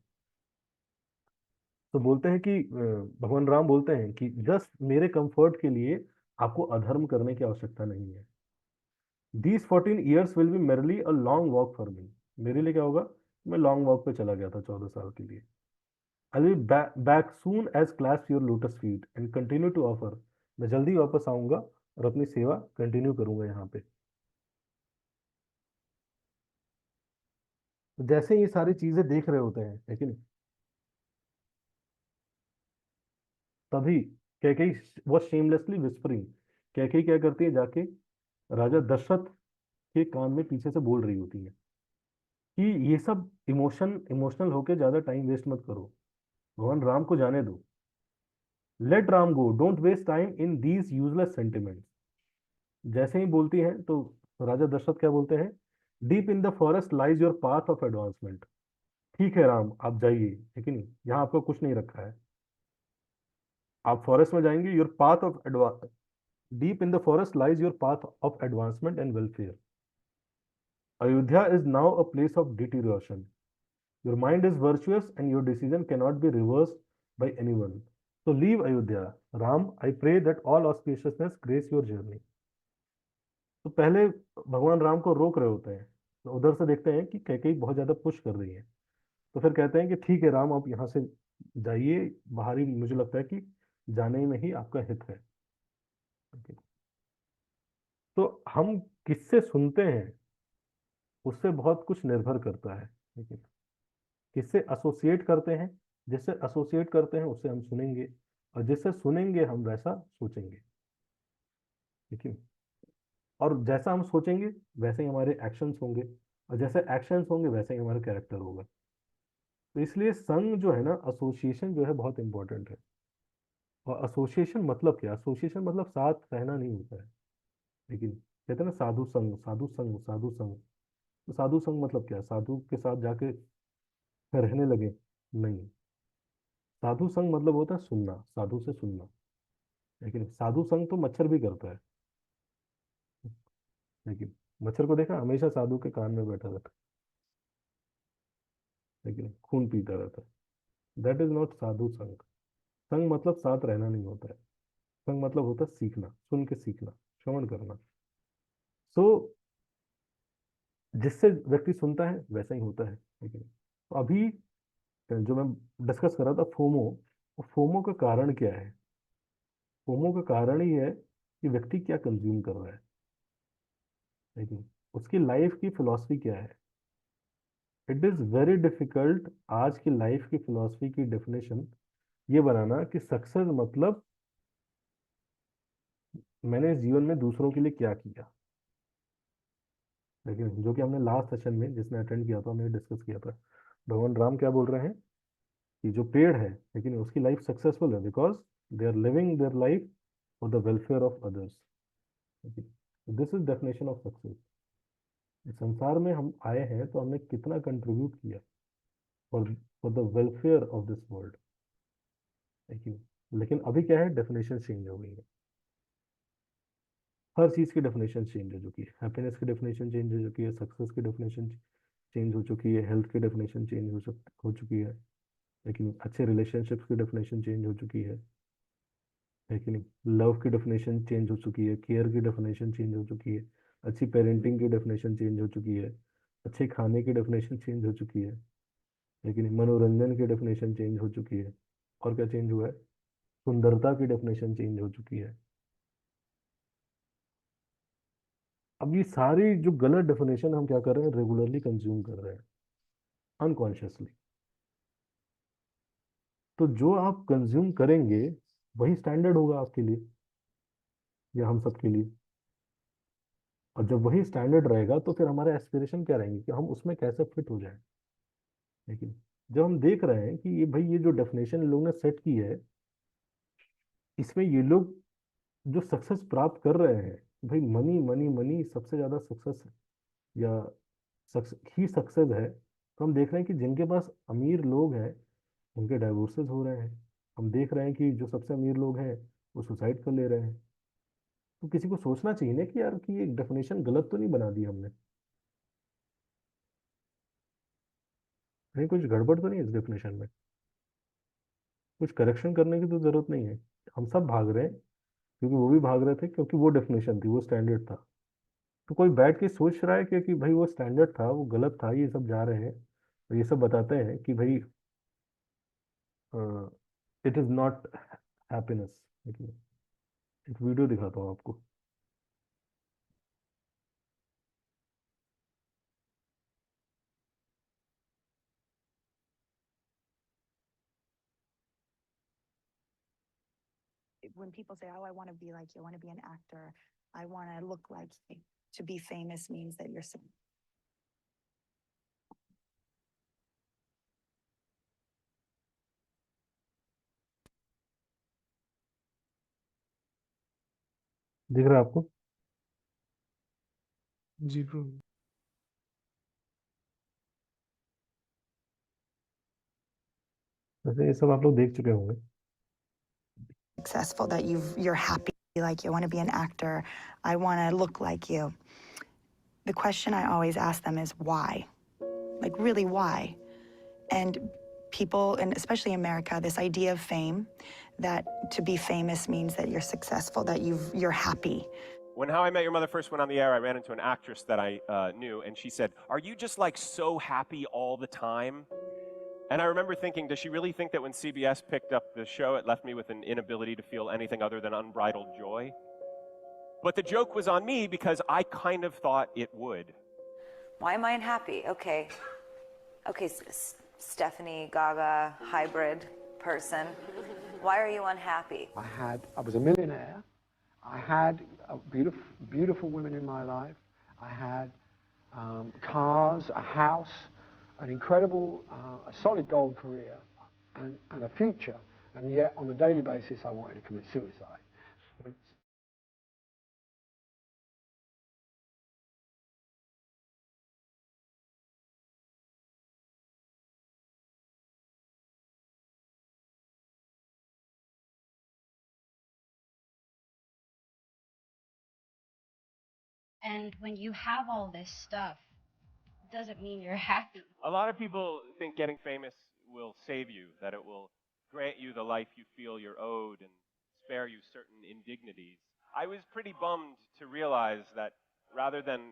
तो बोलते हैं कि भगवान राम बोलते हैं कि जस्ट मेरे कंफर्ट के लिए आपको अधर्म करने की आवश्यकता नहीं है। These 14 years will be merely a long walk for me. मेरे लिए क्या होगा? मैं लॉन्ग वॉक पे चला गया था 14 साल के लिए। I will back soon as clasp your lotus feet and continue to offer. मैं जल्दी वापस आऊंगा और अपनी सेवा कंटिन्यू करूंगा यहाँ पे। तो जैसे ये सारी चीजें देख रहे होते हैं, लेकिन तभी कैकेयी वो शेमलेसली विस्परिंग, कैकेयी क्या करती है, जाके राजा दशरथ के कान में पीछे से बोल रही होती है कि ये सब इमोशनल होके ज्यादा टाइम वेस्ट मत करो, भगवान राम को जाने दो। Let Ram go, don't waste time in these useless sentiments. जैसे ही बोलती हैं, तो राजा दशरथ क्या बोलते हैं? Deep in the forest lies your path of advancement. ठीक है राम, आप जाइए, लेकिन यहाँ आपको कुछ नहीं रखा है। आप फॉरेस्ट में जाएंगे, your path of advance, deep in the forest lies your path of advancement and welfare. Ayodhya is now a place of deterioration. Your mind is virtuous and your decision cannot be reversed by anyone. So leave Ayodhya. Ram, I pray that all auspiciousness grace your journey. तो पहले भगवान राम को रोक रहे होते हैं, तो उधर से देखते हैं कि कैकेयी बहुत ज्यादा पुश कर रही है। तो फिर कहते हैं कि ठीक है राम, आप यहाँ से जाइए, बाहर ही मुझे लगता है कि जाने में ही आपका हित है। Okay. तो हम किससे सुनते हैं उससे बहुत कुछ निर्भर करता है। ठीक है, किससे एसोसिएट करते हैं, जिससे एसोसिएट करते हैं उससे हम सुनेंगे, और जिससे सुनेंगे हम वैसा सोचेंगे। ठीक है, और जैसा हम सोचेंगे वैसे ही हमारे एक्शंस होंगे, और जैसे एक्शंस होंगे वैसे ही हमारा कैरेक्टर होगा। तो इसलिए संघ जो है ना, एसोसिएशन जो है बहुत इंपॉर्टेंट है। और एसोसिएशन मतलब क्या? एसोसिएशन मतलब साथ रहना नहीं होता है। लेकिन कहते हैं ना, साधु संघ, साधु संघ, साधु संघ। तो साधु संघ मतलब क्या? साधु के साथ जाके रहने लगे? नहीं। साधु संघ मतलब होता है सुनना, साधु से सुनना। लेकिन साधु संग तो मच्छर भी करता है। लेकिन मच्छर को देखा, हमेशा साधु के कान में बैठा रहता है, लेकिन खून पीता रहता है। दैट इज नॉट साधु संग। संग मतलब साथ रहना नहीं होता है। संग मतलब होता है सीखना, सुन के सीखना, श्रवण करना। सो जिससे व्यक्ति सुनता है वैसा ही होता है। लेकिन तो अभी जो मैं डिस्कस कर रहा था, फोमो, फोमो का कारण क्या है? फोमो का कारण ही है कि व्यक्ति क्या कंज्यूम कर रहा है। लेकिन उसकी लाइफ की फिलॉसफी क्या है? इट इज़ वेरी डिफिकल्ट आज की लाइफ की फिलॉसफी की डेफिनेशन ये बनाना कि सक्सेस मतलब मैंने इस जीवन में दूसरों के लिए क्या किया। लेकिन जो कि हमने लास्ट सेशन में, जिसने अटेंड किया था, हमने डिस्कस किया था, भगवान राम क्या बोल रहे हैं कि जो पेड़ है, लेकिन उसकी लाइफ सक्सेसफुल है because they are living their life for the welfare of others. This is definition of success. इस संसार में हम आए हैं तो हमने कितना कंट्रीब्यूट किया for for the welfare of this world. लेकिन लेकिन अभी क्या है, डेफिनेशन चेंज हो गई है। हर चीज़ की डेफिनेशन चेंज हो चुकी है। हैप्पीनेस की डेफिनेशन चेंज हो चुकी है, सक्सेस की डेफिनेशन चेंज हो चुकी है, हेल्थ की डेफिनेशन चेंज हो चुकी है। लेकिन अच्छे रिलेशनशिप्स की डेफिनेशन चेंज हो चुकी है कि नहीं? लव की डेफिनेशन चेंज हो चुकी है, केयर की डेफिनेशन चेंज हो चुकी है, अच्छी पेरेंटिंग की डेफिनेशन चेंज हो चुकी है, अच्छे खाने की डेफिनेशन चेंज हो चुकी है। लेकिन मनोरंजन की डेफिनेशन चेंज हो चुकी है। और क्या चेंज हुआ है? सुंदरता की डेफिनेशन चेंज हो चुकी है। अब ये सारी जो गलत डेफिनेशन हम क्या कर रहे हैं, रेगुलरली कंज्यूम कर रहे हैं अनकॉन्शियसली। तो जो आप कंज्यूम करेंगे वही स्टैंडर्ड होगा आपके लिए या हम सबके लिए। और जब वही स्टैंडर्ड रहेगा तो फिर हमारे एस्पिरेशन क्या रहेंगे कि हम उसमें कैसे फिट हो जाएं। लेकिन जब हम देख रहे हैं कि ये भाई ये जो डेफिनेशन इन लोगों ने सेट की है, इसमें ये लोग जो सक्सेस प्राप्त कर रहे हैं, भाई मनी मनी मनी सबसे ज्यादा सक्सेस है या ही सक्सेस है, तो हम देख रहे हैं कि जिनके पास अमीर लोग हैं उनके डाइवोर्सेस हो रहे हैं। हम देख रहे हैं कि जो सबसे अमीर लोग हैं वो सुसाइड कर ले रहे हैं। तो किसी को सोचना चाहिए ना कि यार कि ये डेफिनेशन गलत तो नहीं बना दी हमने, कहीं कुछ गड़बड़ तो नहीं है इस डेफिनेशन में, कुछ करेक्शन करने की तो जरूरत नहीं है। हम सब भाग रहे हैं क्योंकि वो भी भाग रहे थे, क्योंकि वो डेफिनेशन थी, वो स्टैंडर्ड था। तो कोई बैठ के सोच रहा है कि भाई वो स्टैंडर्ड था, वो गलत था, ये सब जा रहे हैं और ये सब बताते हैं कि भाई इट इज नॉट हैप्पीनेस। एक वीडियो दिखाता हूँ आपको। When people say, "Oh, I want to be like you, I want to be an actor, I want to look like you," to be famous means that you're. दिख रहा है आपको? जी bro. वैसे ये सब आप लोग देख चुके होंगे। Successful, that you're happy like you, I want to be an actor, I want to look like you. The question I always ask them is why? Like, really, why? And people, and especially America, this idea of fame, that to be famous means that you're successful, that you're happy. When How I Met Your Mother first went on the air, I ran into an actress that I knew, and she said, "Are you just like so happy all the time?" And I remember thinking, does she really think that when CBS picked up the show, it left me with an inability to feel anything other than unbridled joy? But the joke was on me because I kind of thought it would. Why am I unhappy? Okay, Stephanie Gaga hybrid person. Why are you unhappy? I was a millionaire. I had beautiful women in my life. I had cars, a house, an incredible, a solid gold career, and a future. And yet, on a daily basis, I wanted to commit suicide. And when you have all this stuff, it doesn't mean you're happy. A lot of people think getting famous will save you, that it will grant you the life you feel you're owed and spare you certain indignities. I was pretty bummed to realize that rather than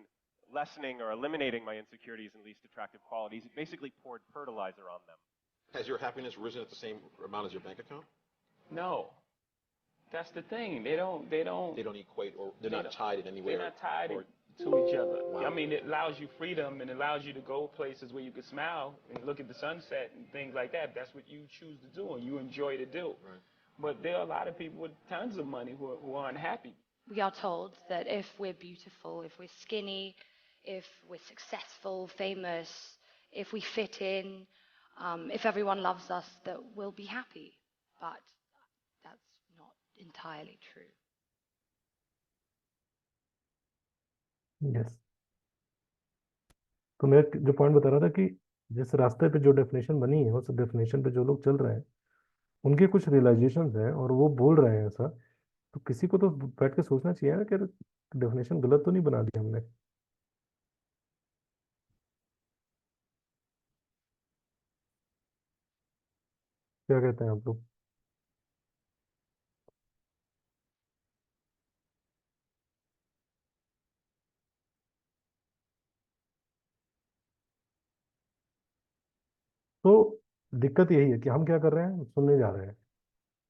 lessening or eliminating my insecurities and least attractive qualities, it basically poured fertilizer on them. Has your happiness risen at the same amount as your bank account? No. That's the thing. They don't equate, or they're not tied in any way. They're not tied to each other. Wow. I mean, it allows you freedom and it allows you to go places where you can smile and look at the sunset and things like that. That's what you choose to do and you enjoy to do. Right. But there are a lot of people with tons of money who are unhappy. We are told that if we're beautiful, if we're skinny, if we're successful, famous, if we fit in, if everyone loves us, that we'll be happy. But that's not entirely true. Yes. तो मैं जो point बता रहा था कि जिस रास्ते पे जो डेफिनेशन बनी है उस डेफिनेशन पे जो लोग चल रहे हैं उनके कुछ रियलाइजेशंस हैं और वो बोल रहे हैं ऐसा। तो किसी को तो बैठ के सोचना चाहिए ना कि डेफिनेशन गलत तो नहीं बना दी हमने। क्या कहते हैं आप लोग? तो दिक्कत यही है कि हम क्या कर रहे हैं, सुनने जा रहे हैं,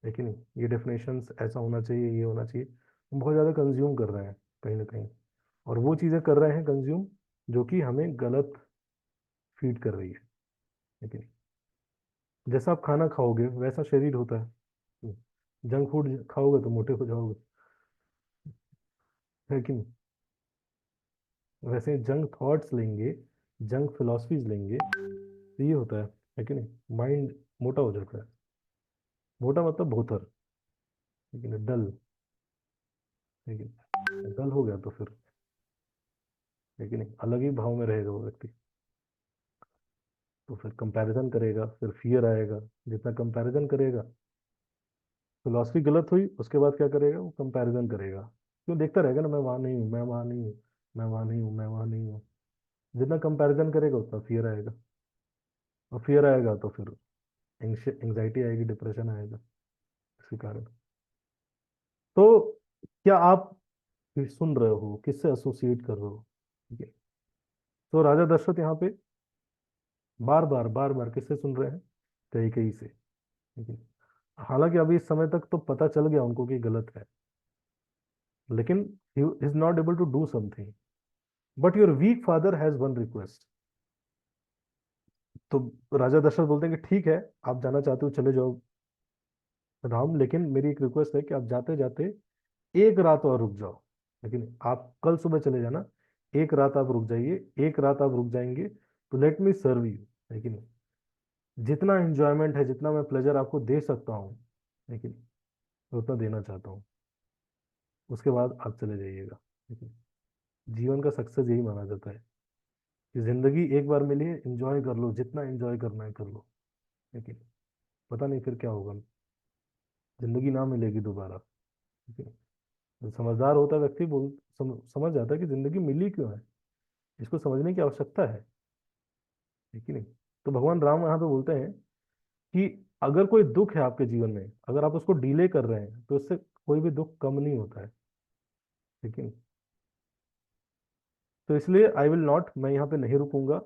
लेकिन ये डेफिनेशंस ऐसा होना चाहिए, ये होना चाहिए, हम बहुत ज़्यादा कंज्यूम कर रहे हैं कहीं ना कहीं, और वो चीज़ें कर रहे हैं कंज्यूम जो कि हमें गलत फीड कर रही है। लेकिन जैसा आप खाना खाओगे वैसा शरीर होता है। जंक फूड खाओगे तो मोटे हो जाओगे, है कि नहीं? वैसे जंक थॉट्स लेंगे, जंक फिलॉसफीज लेंगे तो ये होता है कि नहीं? माइंड मोटा हो जाता है। मोटा मतलब भोथर, लेकिन डल, लेकिन डल हो गया तो फिर, लेकिन अलग ही भाव में रहेगा वो व्यक्ति। तो फिर कंपैरिजन करेगा, फिर फियर आएगा। जितना कंपैरिजन करेगा, फिलॉसफी गलत हुई, उसके बाद क्या करेगा, वो कंपैरिजन करेगा। क्यों? देखता रहेगा ना, मैं वहां नहीं हूँ, मैं वहां नहीं हूँ, मैं वहां नहीं हूँ, मैं वहां नहीं हूँ। जितना कंपैरिजन करेगा उतना फियर आएगा, और फियर आएगा तो फिर एंग्जाइटी आएगी, डिप्रेशन आएगा इसी कारण। तो क्या आप सुन रहे हो, किससे एसोसिएट कर रहे हो? ठीक है। तो राजा दशरथ यहाँ पे बार बार किससे सुन रहे हैं? कई कई से। ठीक है। हालांकि अभी इस समय तक तो पता चल गया उनको कि गलत है, लेकिन he is not able to do something. But your weak father has one request. तो राजा दशरथ बोलते हैं कि ठीक है, आप जाना चाहते हो चले जाओ राम, लेकिन मेरी एक रिक्वेस्ट है कि आप जाते जाते एक रात और रुक जाओ। लेकिन आप कल सुबह चले जाना, एक रात आप रुक जाइए, एक रात आप रुक जाएंगे तो लेट मी सर्व यू। लेकिन जितना एंजॉयमेंट है, जितना मैं प्लेजर आपको दे सकता हूँ, लेकिन मैं उतना देना चाहता हूँ, उसके बाद आप चले जाइएगा। लेकिन जीवन का सक्सेस यही माना जाता है कि जिंदगी एक बार मिली है, एंजॉय कर लो, जितना एंजॉय करना है कर लो। लेकिन पता नहीं फिर क्या होगा, जिंदगी ना मिलेगी दोबारा। ठीक है। जो समझदार होता है व्यक्ति समझ जाता है कि जिंदगी मिली क्यों है, इसको समझने की आवश्यकता है कि नहीं? तो भगवान राम यहाँ पे बोलते हैं कि अगर कोई दुख है आपके जीवन में, अगर आप उसको डिले कर रहे हैं तो इससे कोई भी दुख कम नहीं होता है। लेकिन तो इसलिए आई विल नॉट, मैं यहाँ पे नहीं रुकूंगा।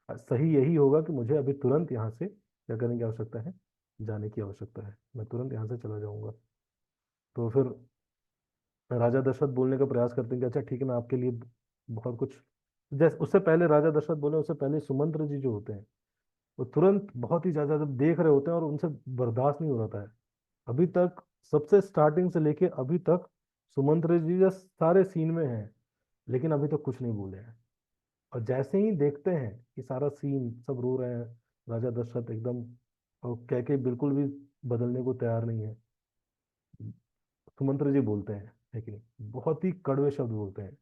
सही यही होगा कि मुझे अभी तुरंत यहाँ से क्या करने की आवश्यकता है, जाने की आवश्यकता है, मैं तुरंत यहाँ से चला जाऊंगा। तो फिर राजा दशरथ बोलने का प्रयास करते हैं कि अच्छा ठीक है, मैं आपके लिए बहुत कुछ, जैसे उससे पहले राजा दशरथ बोले, उससे पहले सुमंत्र जी जो होते हैं वो तुरंत बहुत ही ज्यादा जब देख रहे होते हैं और उनसे बर्दाश्त नहीं हो रहा है। अभी तक सबसे स्टार्टिंग से लेके अभी तक सुमंत्र जी जो सारे सीन में हैं, लेकिन अभी तक कुछ नहीं बोले हैं। और जैसे ही देखते हैं कि सारा सीन सब रो रहे हैं, राजा दशरथ एकदम, और कह के बिल्कुल भी बदलने को तैयार नहीं है, सुमंत्र जी बोलते हैं, है कि नहीं? बहुत ही कड़वे शब्द बोलते हैं।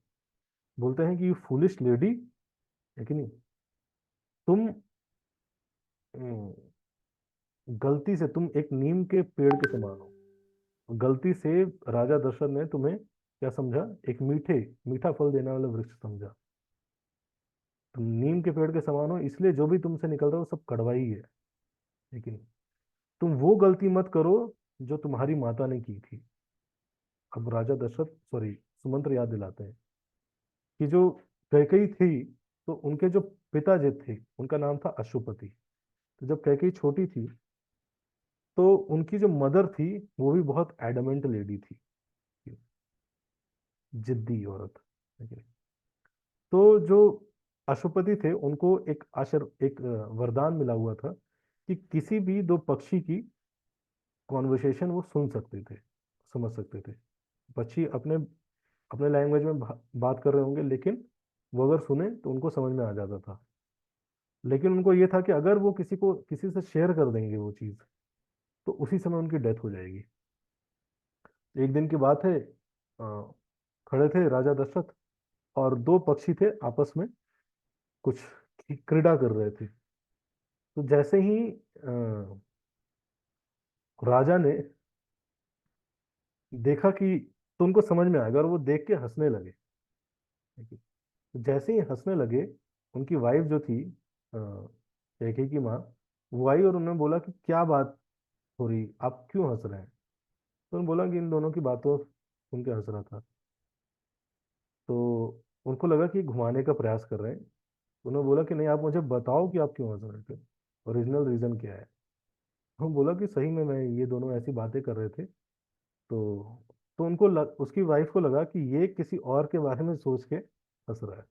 बोलते हैं कि यू फूलिश लेडी, है कि नहीं? तुम गलती से तुम एक नीम के पेड़ के समान हो। गलती से राजा दशरथ ने तुम्हें क्या समझा, एक मीठा फल देने वाला वृक्ष समझा। तुम नीम के पेड़ के समान हो, इसलिए जो भी तुमसे निकल रहा है वो सब कड़वा ही है। लेकिन तुम वो गलती मत करो जो तुम्हारी माता ने की थी। अब राजा दशरथ, सॉरी, सुमंत्र याद दिलाते हैं कि जो कैकेयी थी, तो उनके जो पिताजी थे उनका नाम था अश्वपति। तो जब कैकेयी छोटी थी तो उनकी जो मदर थी वो भी बहुत एडमेंट लेडी थी, जिद्दी औरत। ठीक है। तो जो अश्वपति थे उनको एक वरदान मिला हुआ था कि किसी भी दो पक्षी की कॉन्वर्सेशन वो सुन सकते थे, समझ सकते थे। पक्षी अपने अपने लैंग्वेज में बात कर रहे होंगे, लेकिन वो अगर सुने तो उनको समझ में आ जाता था। लेकिन उनको ये था कि अगर वो किसी से शेयर कर देंगे वो चीज़, तो उसी समय उनकी डेथ हो जाएगी। एक दिन की बात है, खड़े थे राजा दशरथ और दो पक्षी थे आपस में कुछ क्रीड़ा कर रहे थे। तो जैसे ही राजा ने देखा कि, तो उनको समझ में आएगा और वो देख के हंसने लगे। ठीक है? तो जैसे ही हंसने लगे, उनकी वाइफ जो थी, कैकेयी की माँ, वो आई और उन्होंने बोला कि क्या बात हो रही, आप क्यों हंस रहे हैं? तो उन्होंने बोला कि इन दोनों की बातों सुन के हंस रहा था। तो उनको लगा कि घुमाने का प्रयास कर रहे हैं। उन्होंने बोला कि नहीं, आप मुझे बताओ कि आप क्यों हंस रहे थे, ओरिजिनल रीजन क्या है। हम बोला कि सही में मैं, ये दोनों ऐसी बातें कर रहे थे। तो उनको उसकी वाइफ को लगा कि ये किसी और के बारे में सोच के हंस रहा है।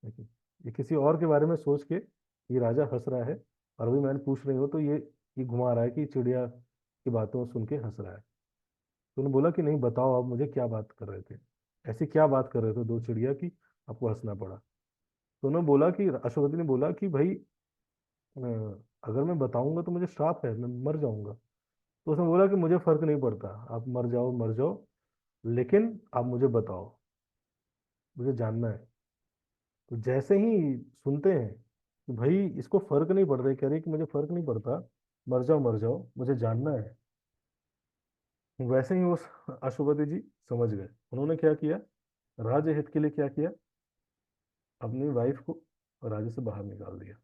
देखिए, ये किसी और के बारे में सोच के ये राजा हंस रहा है, और अभी मैंने पूछ रही हूँ तो ये घुमा रहा है कि चिड़िया की बातों सुन के हंस रहा है। तो उन्होंने बोला कि नहीं, बताओ आप मुझे क्या बात कर रहे थे, ऐसी क्या बात कर रहे थे दो चिड़िया की आपको हंसना पड़ा। तो उन्होंने बोला कि, अश्वपति ने बोला कि भाई, अगर मैं बताऊंगा तो मुझे श्राप है, मैं मर जाऊंगा। तो उसने बोला कि मुझे फर्क नहीं पड़ता, आप मर जाओ मर जाओ, लेकिन आप मुझे बताओ, मुझे जानना है। तो जैसे ही सुनते हैं कि भाई इसको फर्क नहीं पड़ता, ये कह रही कि मुझे फर्क नहीं पड़ता, मर जाओ मुझे जानना है, वैसे ही उस अशुपति जी समझ गए। उन्होंने क्या किया, राज्य हित के लिए क्या किया, अपनी वाइफ को राज्य से बाहर निकाल दिया।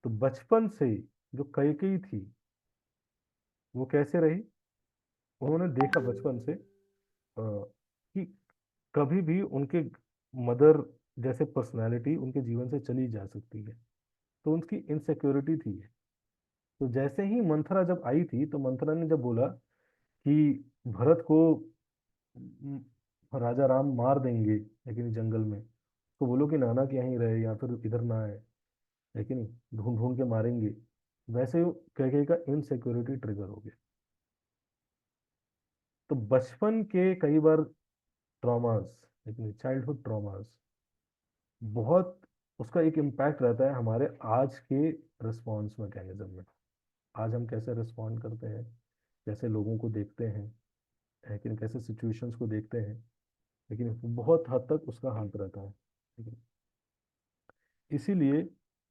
तो बचपन से ही जो कैकेयी थी, वो कैसे रही, उन्होंने देखा बचपन से कि कभी भी उनके मदर जैसे पर्सनालिटी उनके जीवन से चली जा सकती है। तो उनकी इनसिक्योरिटी थी। तो जैसे ही मंथरा जब आई थी, तो मंथरा ने जब बोला कि भरत को राजा राम मार देंगे, लेकिन जंगल में, तो बोलो कि नाना के यहीं रहे या फिर इधर ना आए, लेकिन ढूंढ ढूंढ के मारेंगे। वैसे कैकेयी का इनसिक्योरिटी ट्रिगर हो गया। तो बचपन के कई बार ट्रॉमास, लेकिन चाइल्डहुड ट्रॉमास, बहुत उसका एक इम्पैक्ट रहता है हमारे आज के रिस्पॉन्स मैकेनिज्म में। आज हम कैसे रिस्पॉन्ड करते हैं, कैसे लोगों को देखते हैं, लेकिन कैसे सिचुएशंस को देखते हैं, लेकिन बहुत हद तक उसका हाथ रहता है। लेकिन इसीलिए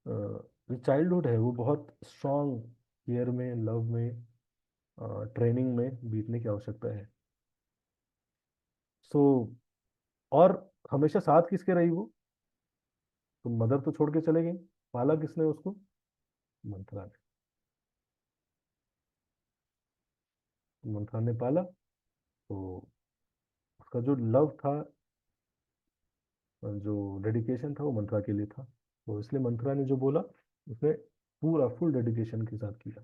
जो चाइल्डहुड है वो बहुत स्ट्रांग केयर में, लव में, ट्रेनिंग में बीतने की आवश्यकता है। सो और हमेशा साथ किसके रही वो, तो मदर तो छोड़ के चले गए, पाला किसने उसको, मंथरा ने। मंथरा ने पाला। तो उसका जो लव था, जो डेडिकेशन था, वो मंथरा के लिए था। तो इसलिए मंथरा ने जो बोला, उसने पूरा फुल डेडिकेशन के साथ किया।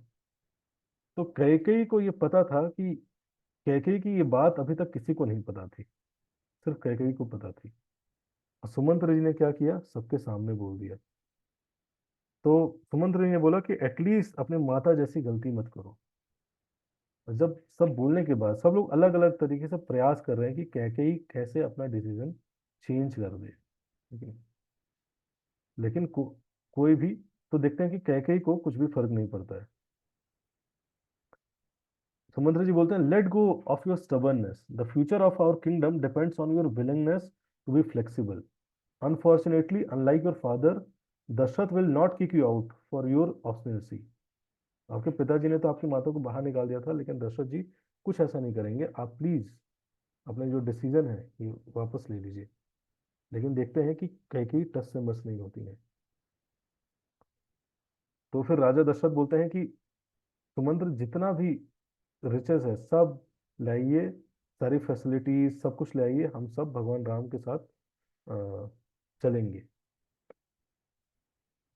तो कैकेयी को ये पता था कि, कैकेयी की ये बात अभी तक किसी को नहीं पता थी, सिर्फ कैकेयी को पता थी। और सुमंत्र जी ने क्या किया, सबके सामने बोल दिया। तो सुमंत्र जी ने बोला कि एटलीस्ट अपने माता जैसी गलती मत करो। और जब सब बोलने के बाद सब लोग अलग अलग तरीके से प्रयास कर रहे हैं कि कैकेयी कैसे अपना डिसीजन चेंज कर दे, ठीक है? लेकिन कोई भी, तो देखते हैं कि कैकेयी को कुछ भी फर्क नहीं पड़ता है। सुमंत्र जी बोलते हैं, let go of your stubbornness, the future of our kingdom depends on your willingness to be flexible. Unfortunately unlike your father, Dasharath will not kick you out for your obstinacy. आपके पिताजी ने तो आपकी माता को बाहर निकाल दिया था, लेकिन दशरथ जी कुछ ऐसा नहीं करेंगे, आप प्लीज अपने जो डिसीजन है ये वापस ले लीजिए। लेकिन देखते हैं कि कैकेयी टस से मस नहीं होती है। तो फिर राजा दशरथ बोलते हैं कि सुमंत्र, जितना भी रिचेस है सब लाइए, सारी फैसिलिटीज सब कुछ लाइए, हम सब भगवान राम के साथ चलेंगे।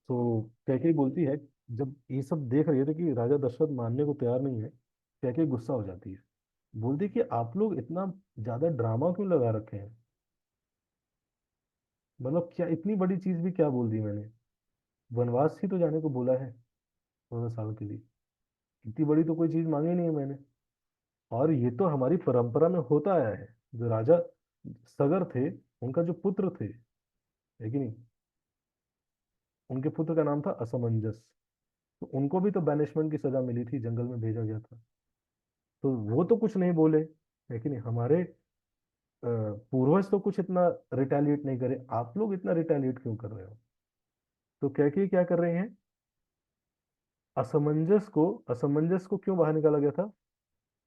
तो कैकेयी बोलती है, जब ये सब देख रही है कि राजा दशरथ मानने को तैयार नहीं है, कैकेयी गुस्सा हो जाती है। बोलती है कि आप लोग इतना ज्यादा ड्रामा क्यों लगा रखे हैं, मतलब क्या इतनी बड़ी चीज भी क्या बोल दी मैंने, वनवास ही तो जाने को बोला है 14 साल के लिए, इतनी बड़ी तो कोई चीज मांगी नहीं है मैंने। और ये तो हमारी परंपरा में होता आया है। जो राजा सगर थे, उनका जो पुत्र थे, है कि नहीं, उनके पुत्र का नाम था असमंजस। तो उनको भी तो बैनिशमेंट की सजा मिली थी, जंगल में भेजा गया था। तो वो तो कुछ नहीं बोले, है कि नहीं, हमारे पूर्वज तो कुछ इतना रिटेलिएट नहीं करे, आप लोग इतना रिटेलिएट क्यों कर रहे हो। तो क्या कर रहे हैं, असमंजस को क्यों बाहर निकाला गया था,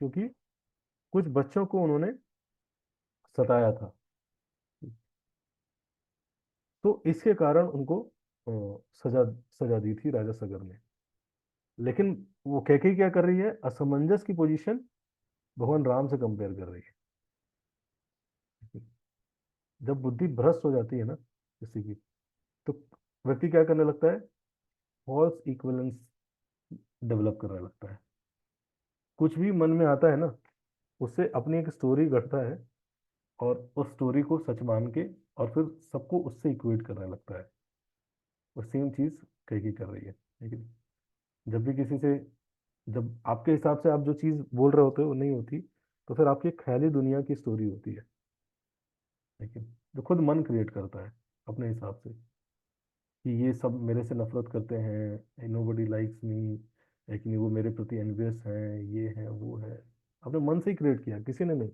क्योंकि कुछ बच्चों को उन्होंने सताया था। तो इसके कारण उनको सजा सजा दी थी राजा सगर ने। लेकिन वो कैकेयी क्या कर रही है, असमंजस की पोजीशन भगवान राम से कंपेयर कर रही है। जब बुद्धि भ्रष्ट हो जाती है ना किसी की, तो व्यक्ति क्या करने लगता है, फॉल्स इक्विवेलेंस डेवलप करने लगता है। कुछ भी मन में आता है ना, उससे अपनी एक स्टोरी गढ़ता है और उस स्टोरी को सच मान के और फिर सबको उससे इक्वेट करने लगता है। और सेम चीज कैकेयी कर रही है, ठीक है। जब भी किसी से, जब आपके हिसाब से आप जो चीज बोल रहे होते हो वो नहीं होती, तो फिर आपकी ख्याली दुनिया की स्टोरी होती है, ठीक है, जो खुद मन क्रिएट करता है अपने हिसाब से, कि ये सब मेरे से नफरत करते हैं, नोबडी लाइक्स मी, लेकिन वो मेरे प्रति एनवियस हैं, ये है वो है। अपने मन से ही क्रिएट किया, किसी ने नहीं।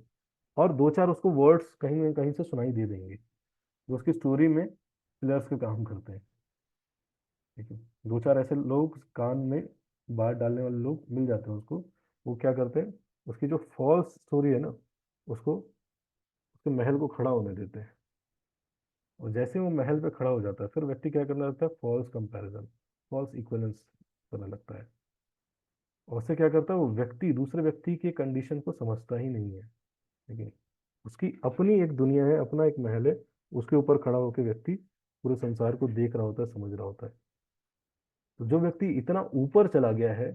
और दो चार उसको वर्ड्स कहीं ना कहीं से सुनाई दे देंगे, जो उसकी स्टोरी में प्लेयर्स के काम करते हैं, ठीक है। दो चार ऐसे लोग कान में बात डालने वाले लोग मिल जाते हैं उसको। वो क्या करते हैं, उसकी जो फॉल्स स्टोरी है ना, उसको, उसके महल को खड़ा होने देते हैं। और जैसे ही वो महल पे खड़ा हो जाता है, फिर व्यक्ति क्या करने लगता है, फॉल्स कंपैरिजन, फॉल्स इक्वलेंस करने लगता है। और उससे क्या करता है, वो व्यक्ति दूसरे व्यक्ति के कंडीशन को समझता ही नहीं है, ठीक है। उसकी अपनी एक दुनिया है, अपना एक महल है, उसके ऊपर खड़ा होकर व्यक्ति पूरे संसार को देख रहा होता है, समझ रहा होता है। तो जो व्यक्ति इतना ऊपर चला गया है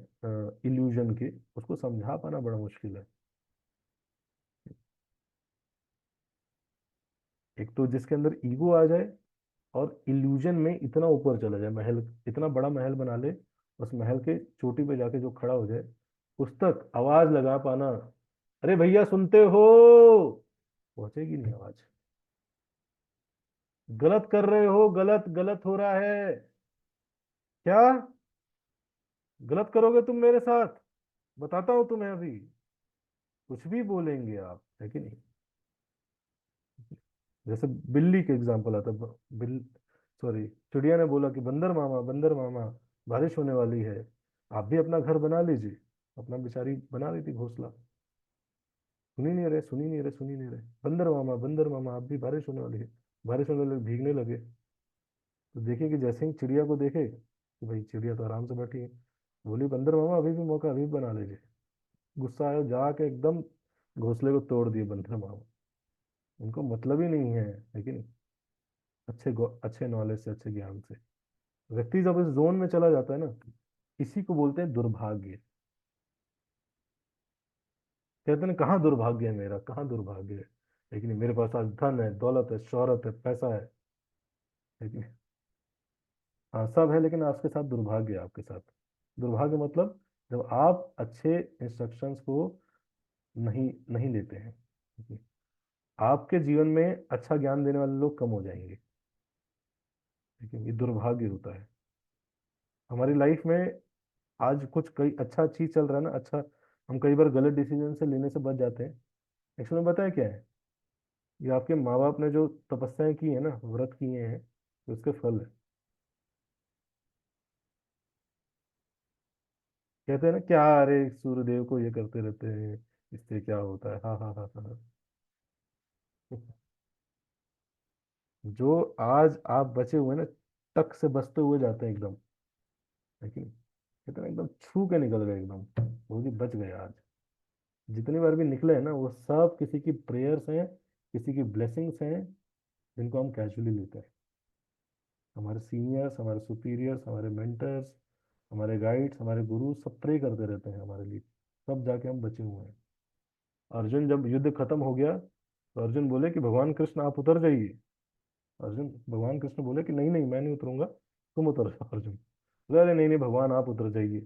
इल्यूजन के, उसको समझा पाना बड़ा मुश्किल है। एक तो जिसके अंदर ईगो आ जाए और इल्यूजन में इतना ऊपर चला जाए, महल, इतना बड़ा महल बना ले, उस महल के चोटी पे जाके जो खड़ा हो जाए, उस तक आवाज लगा पाना, अरे भैया सुनते हो, पहुंचेगी नहीं आवाज। गलत कर रहे हो, गलत गलत हो रहा है, क्या गलत करोगे तुम मेरे साथ, बताता हूं तुम्हें अभी। कुछ भी बोलेंगे आप, है कि नहीं। जैसे बिल्ली के एग्जाम्पल आता है, बिल सॉरी, चिड़िया ने बोला कि बंदर मामा बारिश होने वाली है, आप भी अपना घर बना लीजिए। अपना बेचारी बना रही थी घोंसला, सुनी नहीं रहे, सुनी नहीं रहे, सुनी नहीं रहे, बंदर मामा आप भी, बारिश होने वाली है। बारिश होने लगे, भीगने लगे। तो देखे कि जैसे ही चिड़िया को देखे कि भाई चिड़िया तो आराम से बैठी है, बोली बंदर मामा अभी भी मौका, अभी भी बना लीजिए। गुस्सा आया, जाके एकदम घोंसले को तोड़ दिए बंदर मामा। उनको मतलब ही नहीं है, लेकिन अच्छे नॉलेज से, अच्छे ज्ञान से व्यक्ति जब इस जोन में चला जाता है ना, इसी को बोलते हैं दुर्भाग्य। कहते हैं कहाँ दुर्भाग्य है मेरा, कहाँ दुर्भाग्य है, लेकिन मेरे पास आज धन है, दौलत है, शोहरत है, पैसा है, लेकिन हाँ सब है, लेकिन आपके साथ दुर्भाग्य है, आपके साथ दुर्भाग्य मतलब जब आप अच्छे इंस्ट्रक्शंस को नहीं नहीं लेते हैं, ठीक है? आपके जीवन में अच्छा ज्ञान देने वाले लोग कम हो जाएंगे, ठीक है, ये दुर्भाग्य होता है। हमारी लाइफ में आज कुछ कई अच्छा चीज चल रहा है ना, अच्छा, हम कई बार गलत डिसीजन से लेने से बच जाते हैं। एक्चुअली में पता है क्या है, ये आपके माँ बाप ने जो तपस्याएं की है ना, व्रत किए हैं, तो उसके फल है। कहते हैं ना क्या, अरे सूर्यदेव को ये करते रहते हैं, इससे क्या होता है, हाँ हाँ हाँ हाँ हाँ। जो आज आप बचे हुए ना, टक से बचते हुए जाते हैं एकदम, लेकिन कहते हैं ना, एकदम छू के निकल गए एकदम, वो भी बच गए आज। जितनी बार भी निकले हैं ना, वो सब किसी की प्रेयर्स हैं, किसी की ब्लेसिंग्स हैं, जिनको हम कैजुअली लेते हैं। हमारे सीनियर्स, हमारे सुपीरियर्स, हमारे मेंटर्स, हमारे गाइड्स, हमारे गुरु सब प्रे करते रहते हैं हमारे लिए, सब जाके हम बचे हुए हैं। अर्जुन जब युद्ध खत्म हो गया, तो अर्जुन बोले कि भगवान कृष्ण आप उतर जाइए। अर्जुन, भगवान कृष्ण बोले कि नहीं नहीं मैं नहीं उतरूंगा, तुम उतर जाओ। अर्जुन बोले अरे नहीं नहीं भगवान आप उतर जाइए।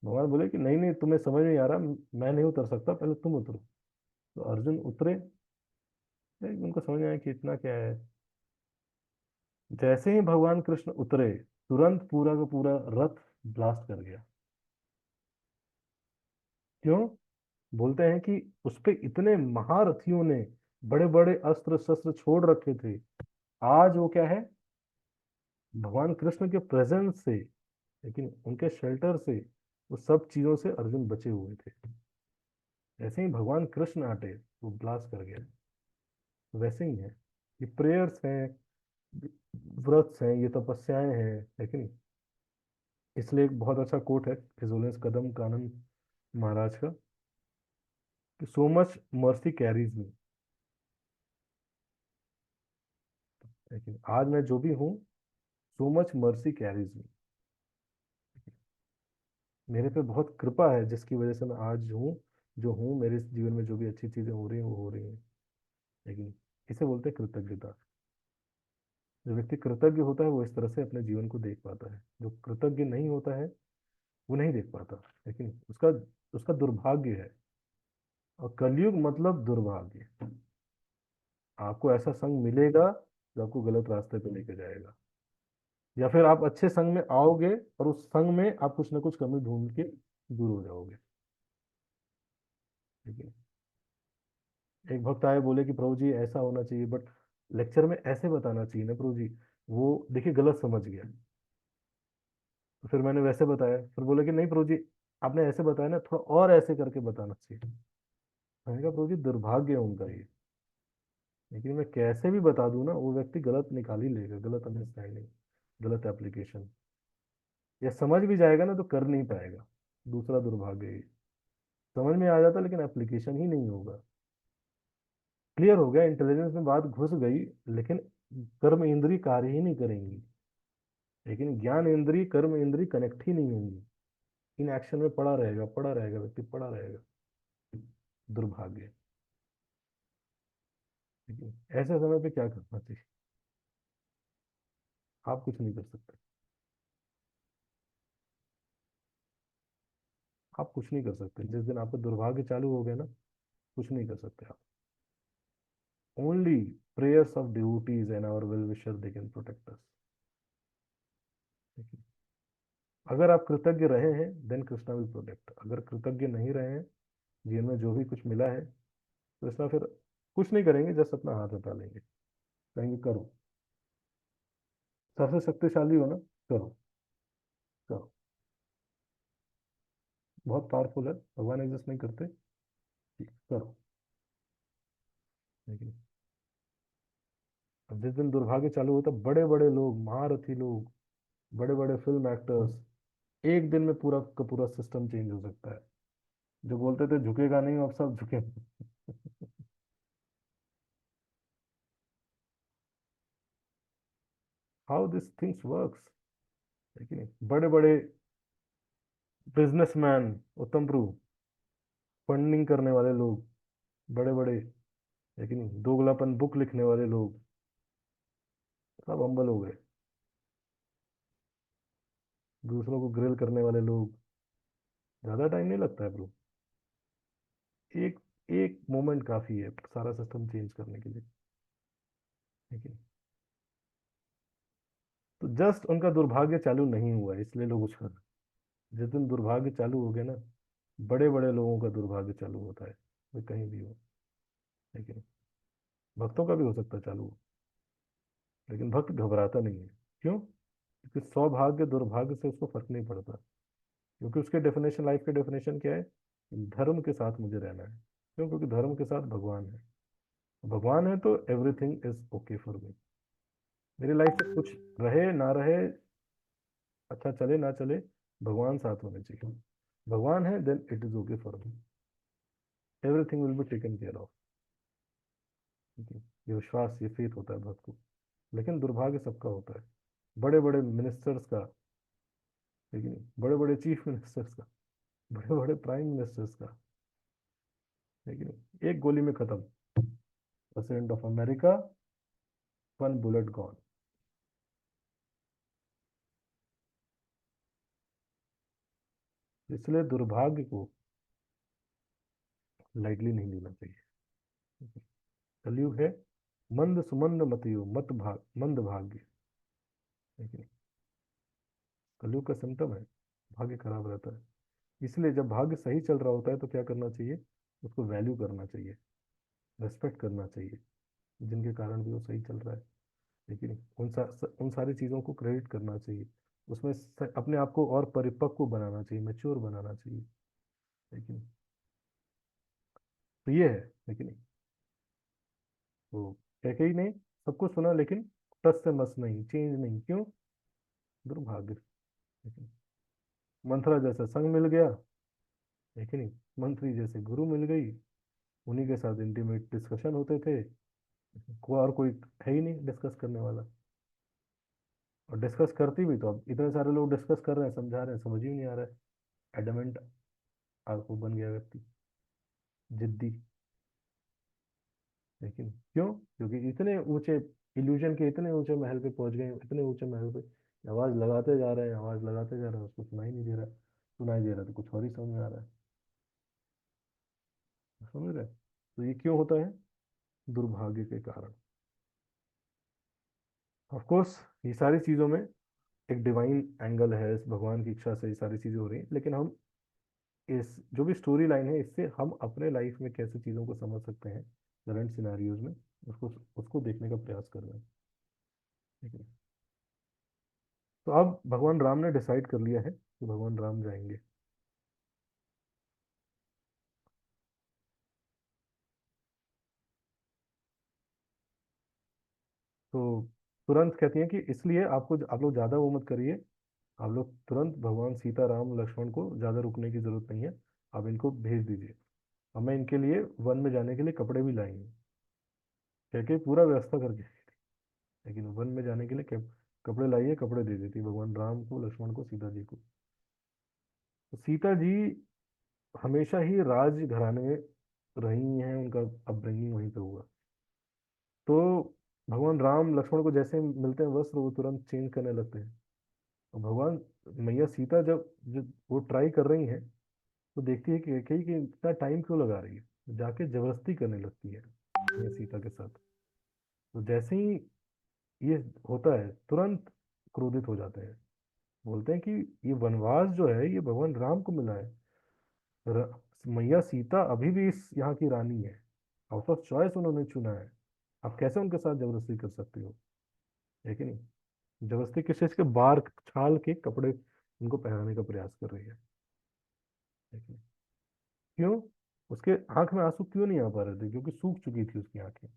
भगवान बोले कि नहीं नहीं तुम्हें समझ नहीं आ रहा, मैं नहीं उतर सकता, पहले तुम उतरो। तो अर्जुन उतरे, लेकिन उनको समझ में आया कि इतना क्या है। जैसे ही भगवान कृष्ण उतरे, तुरंत पूरा का पूरा रथ ब्लास्ट कर गया। क्यों? बोलते हैं कि उस पे इतने महारथियों ने बड़े बड़े अस्त्र शस्त्र छोड़ रखे थे, आज वो क्या है, भगवान कृष्ण के प्रेजेंस से, लेकिन उनके शेल्टर से, वो सब चीजों से अर्जुन बचे हुए थे। ऐसे ही भगवान कृष्ण आटे वो ब्लास्ट कर गया, वैसे ही है। ये प्रेयर्स हैं, व्रत हैं, ये तपस्याएं हैं, है कि नहीं? इसलिए एक बहुत अच्छा कोट है हिजोलेंस कदम कानन महाराज का, कि सो मच मर्सी कैरीज मी, लेकिन आज मैं जो भी हूँ, सो मच मर्सी कैरीज मी, मेरे पे बहुत कृपा है जिसकी वजह से मैं आज हूँ जो हूँ, मेरे इस जीवन में जो भी अच्छी चीजें हो रही हैं वो हो रही हैं। लेकिन इसे बोलते हैं कृतज्ञता। जो व्यक्ति कृतज्ञ होता है वो इस तरह से अपने जीवन को देख पाता है, जो कृतज्ञ नहीं होता है वो नहीं देख पाता। लेकिन उसका उसका दुर्भाग्य है। और कलयुग मतलब दुर्भाग्य। आपको ऐसा संग मिलेगा जो आपको गलत रास्ते पे लेके जाएगा, या फिर आप अच्छे संग में आओगे और उस संग में आप कुछ ना कुछ कमी ढूंढ के दूर हो जाओगे। ठीक है। एक भक्त आए, बोले कि प्रभु जी ऐसा होना चाहिए, बट लेक्चर में ऐसे बताना चाहिए ना प्रभु जी। वो देखिए गलत समझ गया, तो फिर मैंने वैसे बताया, फिर बोले कि नहीं प्रभु जी, आपने ऐसे बताया ना, थोड़ा और ऐसे करके बताना चाहिए। मैंने कहा प्रभु जी दुर्भाग्य है उनका ये, लेकिन मैं कैसे भी बता दूं ना, वो व्यक्ति गलत निकाल ही लेगा, गलत अंडरस्टैंडिंग, गलत एप्लीकेशन। या समझ भी जाएगा ना तो कर नहीं पाएगा। दूसरा दुर्भाग्य ये, समझ में आ जाता लेकिन एप्लीकेशन ही नहीं होगा। क्लियर हो गया, इंटेलिजेंस में बात घुस गई, लेकिन कर्म इंद्री कार्य ही नहीं करेंगी। लेकिन ज्ञान इंद्री कर्म इंद्री कनेक्ट ही नहीं होंगी। इन एक्शन में पड़ा रहेगा व्यक्ति, पड़ा रहेगा। दुर्भाग्य। लेकिन ऐसे समय पे क्या करना चाहिए? आप कुछ नहीं कर सकते। आप कुछ नहीं कर सकते जिस दिन आपका दुर्भाग्य चालू हो गया ना, कुछ नहीं कर सकते आप। Only prayers of devotees and our well wisher they can protect us। अगर आप कृतज्ञ रहे हैं देन कृष्णा विल प्रोटेक्ट। अगर कृतज्ञ नहीं रहे हैं, जीवन में जो भी कुछ मिला है, कृष्णा फिर कुछ नहीं करेंगे, जस्ट अपना हाथ हटा लेंगे, कहेंगे करो। सबसे शक्तिशाली हो ना, करो, करो। बहुत पावरफुल है, भगवान एग्जिस्ट नहीं करते, ठीक, करो। लेकिन अब जिस दिन दुर्भाग्य चालू होता, बड़े बड़े लोग, महारथी लोग, बड़े बड़े फिल्म एक्टर्स, एक दिन में पूरा का पूरा सिस्टम चेंज हो सकता है। जो बोलते थे झुकेगा नहीं, अब सब झुके। How this things works. लेकिन बड़े बड़े बिजनेसमैन, उत्तम प्रभु, फंडिंग करने वाले लोग, बड़े बड़े, लेकिन दोगलापन बुक लिखने वाले लोग, सब अंबल हो गए। दूसरों को ग्रिल करने वाले लोग, ज्यादा टाइम नहीं लगता है ब्रो। एक एक मोमेंट काफी है सारा सिस्टम चेंज करने के लिए। लेकिन तो जस्ट उनका दुर्भाग्य चालू नहीं हुआ है, इसलिए लोग उछल रहे हैं। जिस दिन दुर्भाग्य चालू हो गया ना, बड़े बड़े लोगों का दुर्भाग्य चालू होता है, वो कहीं भी हो। लेकिन भक्तों का भी हो सकता है चालू, लेकिन भक्त घबराता नहीं है। क्यों? क्योंकि सौभाग्य दुर्भाग्य से उसको फर्क नहीं पड़ता। क्योंकि उसके डेफिनेशन, लाइफ के डेफिनेशन क्या है? धर्म के साथ मुझे रहना है। क्यों? क्योंकि धर्म के साथ भगवान है। भगवान है तो एवरीथिंग इज ओके फॉर मी। मेरी लाइफ में कुछ रहे ना रहे, अच्छा चले ना चले, भगवान साथ होने चाहिए। भगवान है then it is okay for me, everything will be taken care of. ये विश्वास, ये फेथ होता है भक्त को। लेकिन दुर्भाग्य सबका होता है, बड़े बड़े मिनिस्टर्स का, लेकिन बड़े बड़े चीफ मिनिस्टर्स का, बड़े बड़े प्राइम मिनिस्टर्स का, लेकिन एक गोली में खत्म। President of America, one bullet gone. इसलिए दुर्भाग्य को लाइटली नहीं लेना चाहिए। कलयुग है, मंद सुमंद मतियो मत भाग मंद भाग्य। लेकिन कलयुग का सिम्टम है, भाग्य खराब रहता है। इसलिए जब भाग्य सही चल रहा होता है तो क्या करना चाहिए? उसको वैल्यू करना चाहिए, रेस्पेक्ट करना चाहिए, जिनके कारण भी वो सही चल रहा है। लेकिन उन सारी चीज़ों को क्रेडिट करना चाहिए, उसमें अपने आप को और परिपक्व बनाना चाहिए, मैच्योर बनाना चाहिए। लेकिन तो ये है, लेकिन तो कैकेयी ने सब कुछ सुना, लेकिन टस से मस नहीं, चेंज नहीं, क्यों? दुर्भाग्य। लेकिन मंथरा जैसा संग मिल गया, लेकिन मंत्री जैसे गुरु मिल गई, उन्हीं के साथ इंटीमेट डिस्कशन होते थे, और कोई है ही नहीं डिस्कस करने वाला। और डिस्कस करती भी तो अब इतने सारे लोग डिस्कस कर रहे हैं, समझा रहे हैं, समझ ही नहीं आ रहा है। एडमेंट आपको बन गया व्यक्ति, जिद्दी। लेकिन क्यों? क्योंकि इतने ऊंचे इल्यूजन के इतने ऊंचे महल पे पहुंच गए, इतने ऊंचे महल पे आवाज लगाते जा रहे हैं, आवाज लगाते जा रहे हैं, उसको सुनाई नहीं दे रहा। सुनाई दे रहा तो कुछ और ही समझ में आ रहा है। समझ रहे? तो ये क्यों होता है? दुर्भाग्य के कारण। ऑफ कोर्स ये सारी चीजों में एक डिवाइन एंगल है, इस भगवान की इच्छा से ये सारी चीजें हो रही हैं, लेकिन हम इस जो भी स्टोरी लाइन है, इससे हम अपने लाइफ में कैसे चीज़ों को समझ सकते हैं करंट सिनेरियोज में, उसको उसको देखने का प्रयास कर रहे हैं। ठीक है। तो अब भगवान राम ने डिसाइड कर लिया है कि भगवान राम जाएंगे। तो तुरंत कहती हैं कि इसलिए आपको आप लोग ज़्यादा वो मत करिए, आप लोग तुरंत भगवान सीता राम लक्ष्मण को ज़्यादा रुकने की ज़रूरत नहीं है, आप इनको भेज दीजिए। अब मैं इनके लिए वन में जाने के लिए कपड़े भी लाई हूँ, कह के पूरा व्यवस्था करके। लेकिन वन में जाने के लिए कपड़े लाइए, कपड़े दे देती भगवान राम को, लक्ष्मण को, सीता जी को। तो सीता जी हमेशा ही राज घराने में रही हैं, उनका अपब्रिंगिंग वहीं पे हुआ। तो भगवान राम लक्ष्मण को जैसे मिलते हैं वस्त्र, वो तुरंत चेंज करने लगते हैं। और भगवान मैया सीता जब वो ट्राई कर रही हैं, तो देखती है कि कहीं कि इतना टाइम क्यों लगा रही है, तो जाके जबरदस्ती करने लगती है मैया सीता के साथ। तो जैसे ही ये होता है, तुरंत क्रोधित हो जाते हैं, बोलते हैं कि ये वनवास जो है ये भगवान राम को मिला है, मैया सीता अभी भी इस यहाँ की रानी है, आउट ऑफ चॉइस उन्होंने चुना है, आप कैसे उनके साथ जबरदस्ती कर सकते हो? है कि नहीं? जबरदस्ती किस चीज के बार छाल के कपड़े उनको पहनाने का प्रयास कर रही है कि नहीं? क्यों? उसके आंख में आंसू क्यों नहीं आ पा रहे थे? क्योंकि सूख चुकी थी उसकी आंखें।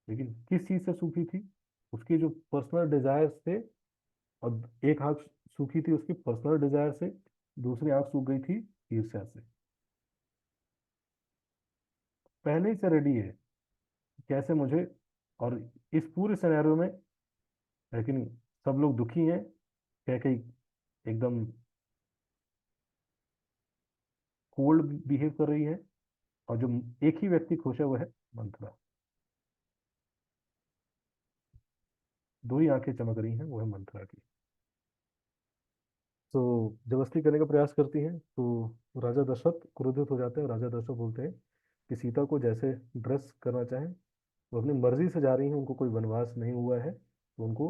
लेकिन किस चीज से सूखी थी? उसके जो पर्सनल डिजायर्स थे, और एक आंख सूखी थी उसकी पर्सनल डिजायर से, दूसरी आंख सूख गई थी ईर्ष्या से। पहले ही से रेडी है कैसे मुझे, और इस पूरे सिनेरियो में, है कि नहीं, सब लोग दुखी हैं, कह कहीं एकदम कोल्ड बिहेव कर रही है, और जो एक ही व्यक्ति खुश है वो है मंथरा। दो ही आंखें चमक रही हैं, वो है मंथरा की। तो जबरदस्ती करने का प्रयास करती हैं, तो राजा दशरथ क्रोधित हो जाते हैं, और राजा दशरथ बोलते हैं कि सीता को जैसे ड्रेस करना चाहें, वो अपनी मर्जी से जा रही हैं, उनको कोई वनवास नहीं हुआ है, तो उनको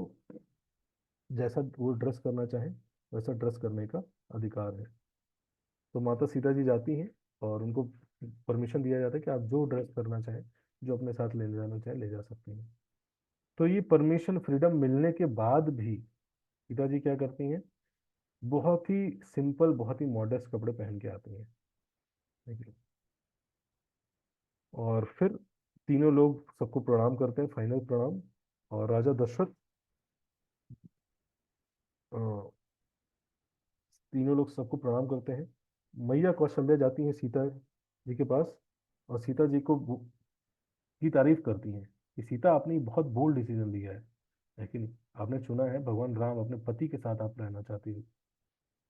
जैसा वो ड्रेस करना चाहें वैसा ड्रेस करने का अधिकार है। तो माता सीता जी जाती हैं, और उनको परमिशन दिया जाता है कि आप जो ड्रेस करना चाहें, जो अपने साथ ले जाना चाहें ले जा सकती हैं। तो ये परमिशन, फ्रीडम मिलने के बाद भी सीता जी क्या करती हैं? बहुत ही सिंपल, बहुत ही मॉडेस्ट कपड़े पहन के आती हैं। देखिए, और फिर तीनों लोग सबको प्रणाम करते हैं, फाइनल प्रणाम। और राजा दशरथ, अ, तीनों लोग सबको प्रणाम करते हैं। मैया कौशल्या जाती हैं सीता जी के पास, और सीता जी को की तारीफ करती हैं कि सीता, आपने बहुत बोल्ड डिसीजन लिया है कि नहीं? आपने चुना है भगवान राम, अपने पति के साथ आप रहना चाहती हो।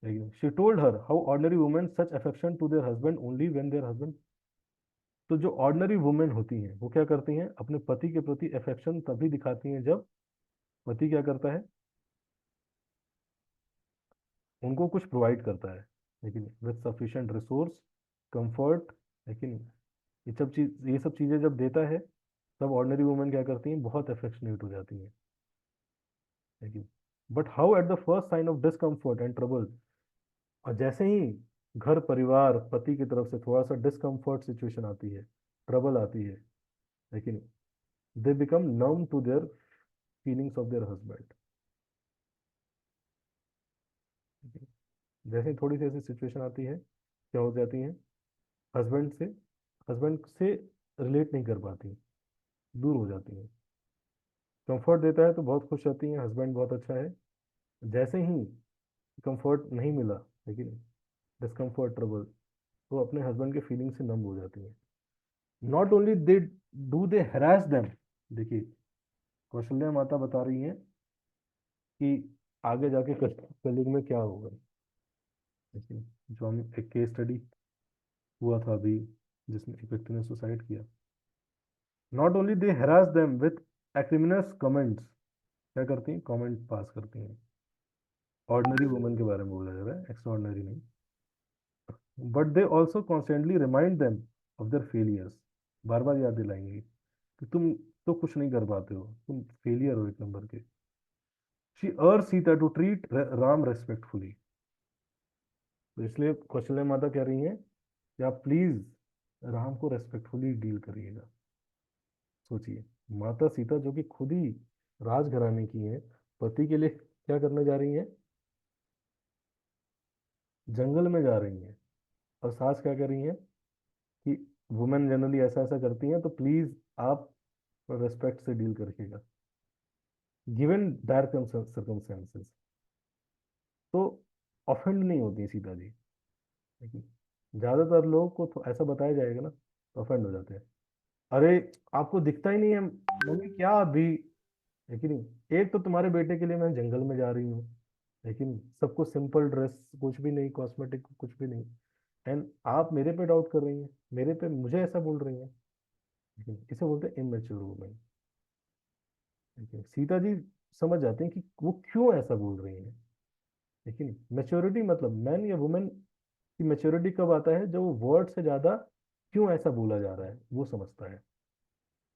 लेकिन she told her how ordinary women such affection to their husband only when their husband. तो जो ऑर्डिनरी वुमेन होती हैं वो क्या करती हैं? अपने पति के प्रति अफेक्शन तभी दिखाती हैं जब पति क्या करता है? उनको कुछ प्रोवाइड करता है। लेकिन विद सफिशिएंट रिसोर्स, कंफर्ट, लेकिन ये सब चीजें जब देता है, तब ऑर्डिनरी वुमेन क्या करती हैं? बहुत अफेक्शनेट हो जाती हैं। लेकिन but how at the first sign of discomfort and trouble, और जैसे ही घर परिवार पति की तरफ से थोड़ा सा डिस्कम्फर्ट सिचुएशन आती है, ट्रबल आती है, लेकिन they become numb to their feelings of their husband. जैसे ही थोड़ी सी ऐसी सिचुएशन आती है, क्या हो जाती है? हस्बैंड से हस्बैंड से रिलेट नहीं कर पाती, दूर हो जाती हैं। कंफर्ट देता है तो बहुत खुश रहती हैं, हस्बैंड बहुत अच्छा है। जैसे ही कंफर्ट नहीं मिला, लेकिन डिस्कम्फर्ट, ट्रबल, तो अपने हस्बैंड के फीलिंग से नम हो जाती हैं। Not only they do they harass them. देखिए, कौशल्या माता बता रही हैं कि आगे जाके कलयुग में क्या होगा। देखिए, जो हम एक केस स्टडी हुआ था अभी, जिसमें एक व्यक्ति ने सुसाइड किया। Not only they harass them with acrimonious comments, क्या करती हैं, कमेंट पास करती हैं। ऑर्डिनरी वुमेन के बारे में बोला जा रहा है, एक्स्ट्रा ऑर्डिनरी नहीं। But they also constantly remind them of their failures, बार बार याद दिलाएंगे कि तुम तो कुछ नहीं कर पाते हो, तुम फेलियर हो एक नंबर के। She urge Sita to treat Ram respectfully. तो इसलिए कौशल्या माता कह रही हैं कि आप प्लीज राम को रेस्पेक्टफुली डील करिएगा। सोचिए, माता सीता जो कि खुद ही राजघराने की हैं, पति के लिए क्या करने जा रही हैं, जंगल में जा रही हैं। और सास क्या कर रही हैं कि वुमेन जनरली ऐसा ऐसा करती हैं, तो प्लीज आप रेस्पेक्ट से डील करिएगा गिवन डायर सर्कमस्टेंसेस। तो ऑफेंड नहीं होती है सीता जी, लेकिन ज्यादातर लोगों को तो ऐसा बताया जाएगा ना, तो ऑफेंड हो जाते हैं। अरे, आपको दिखता ही नहीं है मम्मी क्या अभी, लेकिन एक तो तुम्हारे बेटे के लिए मैं जंगल में जा रही हूँ, लेकिन सबको सिंपल ड्रेस, कुछ भी नहीं, कॉस्मेटिक कुछ भी नहीं, एंड आप मेरे पे डाउट कर रही हैं, मेरे पे मुझे ऐसा बोल रही हैं। लेकिन इसे बोलते हैं इमेच्योर वुमेन। लेकिन सीता जी समझ जाते हैं कि वो क्यों ऐसा बोल रही हैं। लेकिन मेच्योरिटी मतलब मैन या वुमेन की मेच्योरिटी कब आता है, जब वो वर्ड से ज्यादा क्यों ऐसा बोला जा रहा है वो समझता है।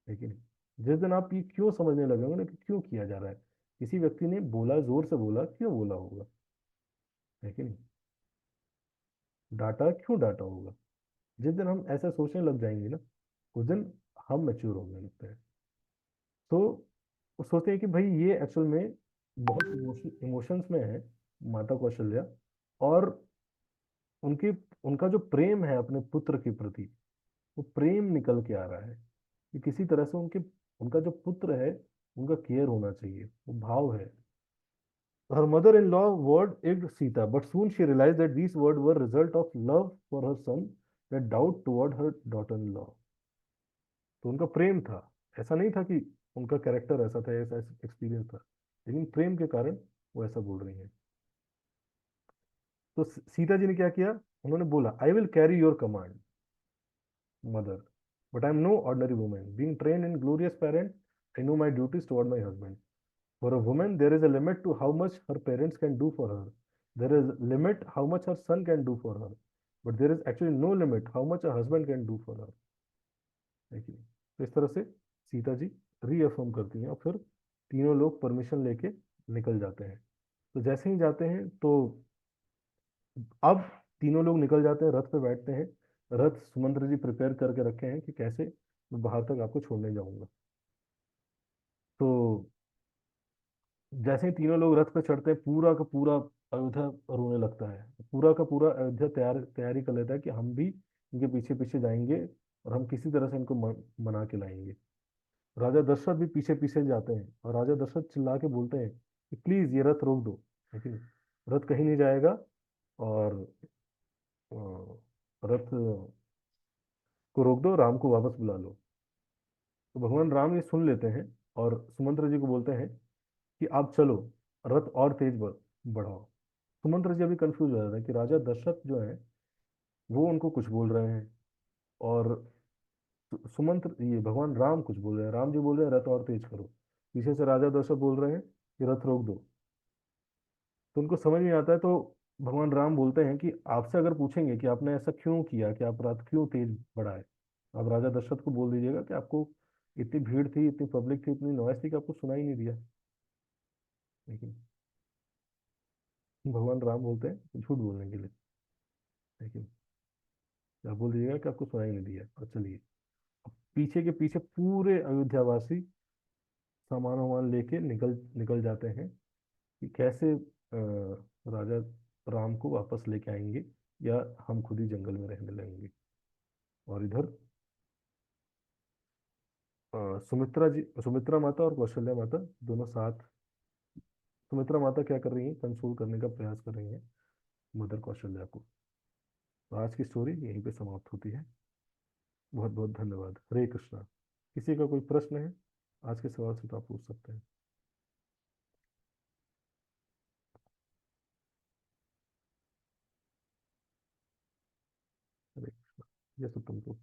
लेकिन जिस दिन आप ये क्यों समझने लगे होंगे ना कि क्यों किया जा रहा है, किसी व्यक्ति ने बोला, जोर से बोला, क्यों बोला होगा, लेकिन डाटा क्यों डाटा होगा, जिस दिन हम ऐसा सोचने लग जाएंगे ना, उस दिन हम मैच्योर होने लगते हैं। तो वो सोचते हैं कि भाई ये एक्चुअल में बहुत इमोशंस में है माता कौशल्या। और उनकी उनका जो प्रेम है अपने पुत्र के प्रति, वो प्रेम निकल के आ रहा है कि किसी तरह से उनके उनका जो पुत्र है उनका केयर होना चाहिए, वो भाव है। Her mother-in-law word egged Sita, but soon she realized that these words were result of love for her son, that doubt toward her daughter-in-law. तो उनका प्रेम था, ऐसा नहीं था कि उनका कैरेक्टर ऐसा था, ऐसा एक्सपीरियंस था, लेकिन प्रेम के कारण वो ऐसा बोल रही हैं। तो सीता जी ने क्या किया, उन्होंने बोला, I will carry your command mother, but I am no ordinary woman being trained in glorious parent, I know my duties toward my husband. For a woman, there is a limit to how much her parents can do for her. There is a limit how much her son can do for her. But there is actually no limit how much a husband can do for her. देखिए, तो इस तरह से Sita ji reaffirm करती हैं और फिर तीनों लोग परमिशन लेके निकल जाते हैं। तो जैसे ही जाते हैं तो अब तीनों लोग निकल जाते हैं, रथ पे बैठते हैं। रथ सुमंत्र जी प्रिपेयर करके रखे हैं कि कैसे मैं बाहर तक आपको छोड़ने जाऊंगा। तो जैसे ही तीनों लोग रथ पे चढ़ते हैं, पूरा का पूरा अयोध्या रोने लगता है। पूरा का पूरा अयोध्या तैयारी कर लेता है कि हम भी इनके पीछे पीछे जाएंगे और हम किसी तरह से इनको मना के लाएंगे। राजा दशरथ भी पीछे पीछे जाते हैं और राजा दशरथ चिल्ला के बोलते हैं कि प्लीज ये रथ रोक दो, लेकिन रथ कहीं नहीं जाएगा। और रथ को रोक दो, राम को वापस बुला लो। तो भगवान राम ये सुन लेते हैं और सुमंत्र जी को बोलते हैं कि आप चलो, रथ और तेज बढ़ाओ। सुमंत्र जी अभी कंफ्यूज हो जाता है कि राजा दशरथ जो है वो उनको कुछ बोल रहे हैं, और सुमंत्र ये भगवान राम कुछ बोल रहे हैं, राम जी बोल रहे हैं रथ और तेज करो, पीछे से राजा दशरथ बोल रहे हैं कि रथ रोक दो। तो उनको समझ नहीं आता है। तो भगवान राम बोलते हैं कि आपसे अगर पूछेंगे कि आपने ऐसा क्यों किया, कि आप रथ क्यों तेज बढ़ाए, आप राजा दशरथ को बोल दीजिएगा कि आपको इतनी भीड़ थी, इतनी पब्लिक थी, इतनी नॉइस थी कि आपको सुनाई नहीं दिया। लेकिन भगवान राम बोलते हैं झूठ बोलने के लिए, लेकिन आप बोल दीजिएगा कि आपको सुनाई नहीं दिया और चलिए। पीछे के पीछे पूरे अयोध्यावासी सामान वामान लेके निकल निकल जाते हैं कि कैसे राजा राम को वापस लेके आएंगे या हम खुद ही जंगल में रहने लगेंगे। और इधर सुमित्रा जी, सुमित्रा माता और कौशल्या माता दोनों साथ। सुमित्रा माता क्या कर रही हैं, कंसोल करने का प्रयास कर रही हैं मदर कौशल्या को। तो आज की स्टोरी यहीं पे समाप्त होती है। बहुत बहुत धन्यवाद। हरे कृष्णा। किसी का कोई प्रश्न है आज के सवाल से तो आप पूछ सकते हैं। हरे कृष्णा। जैसे तुमको।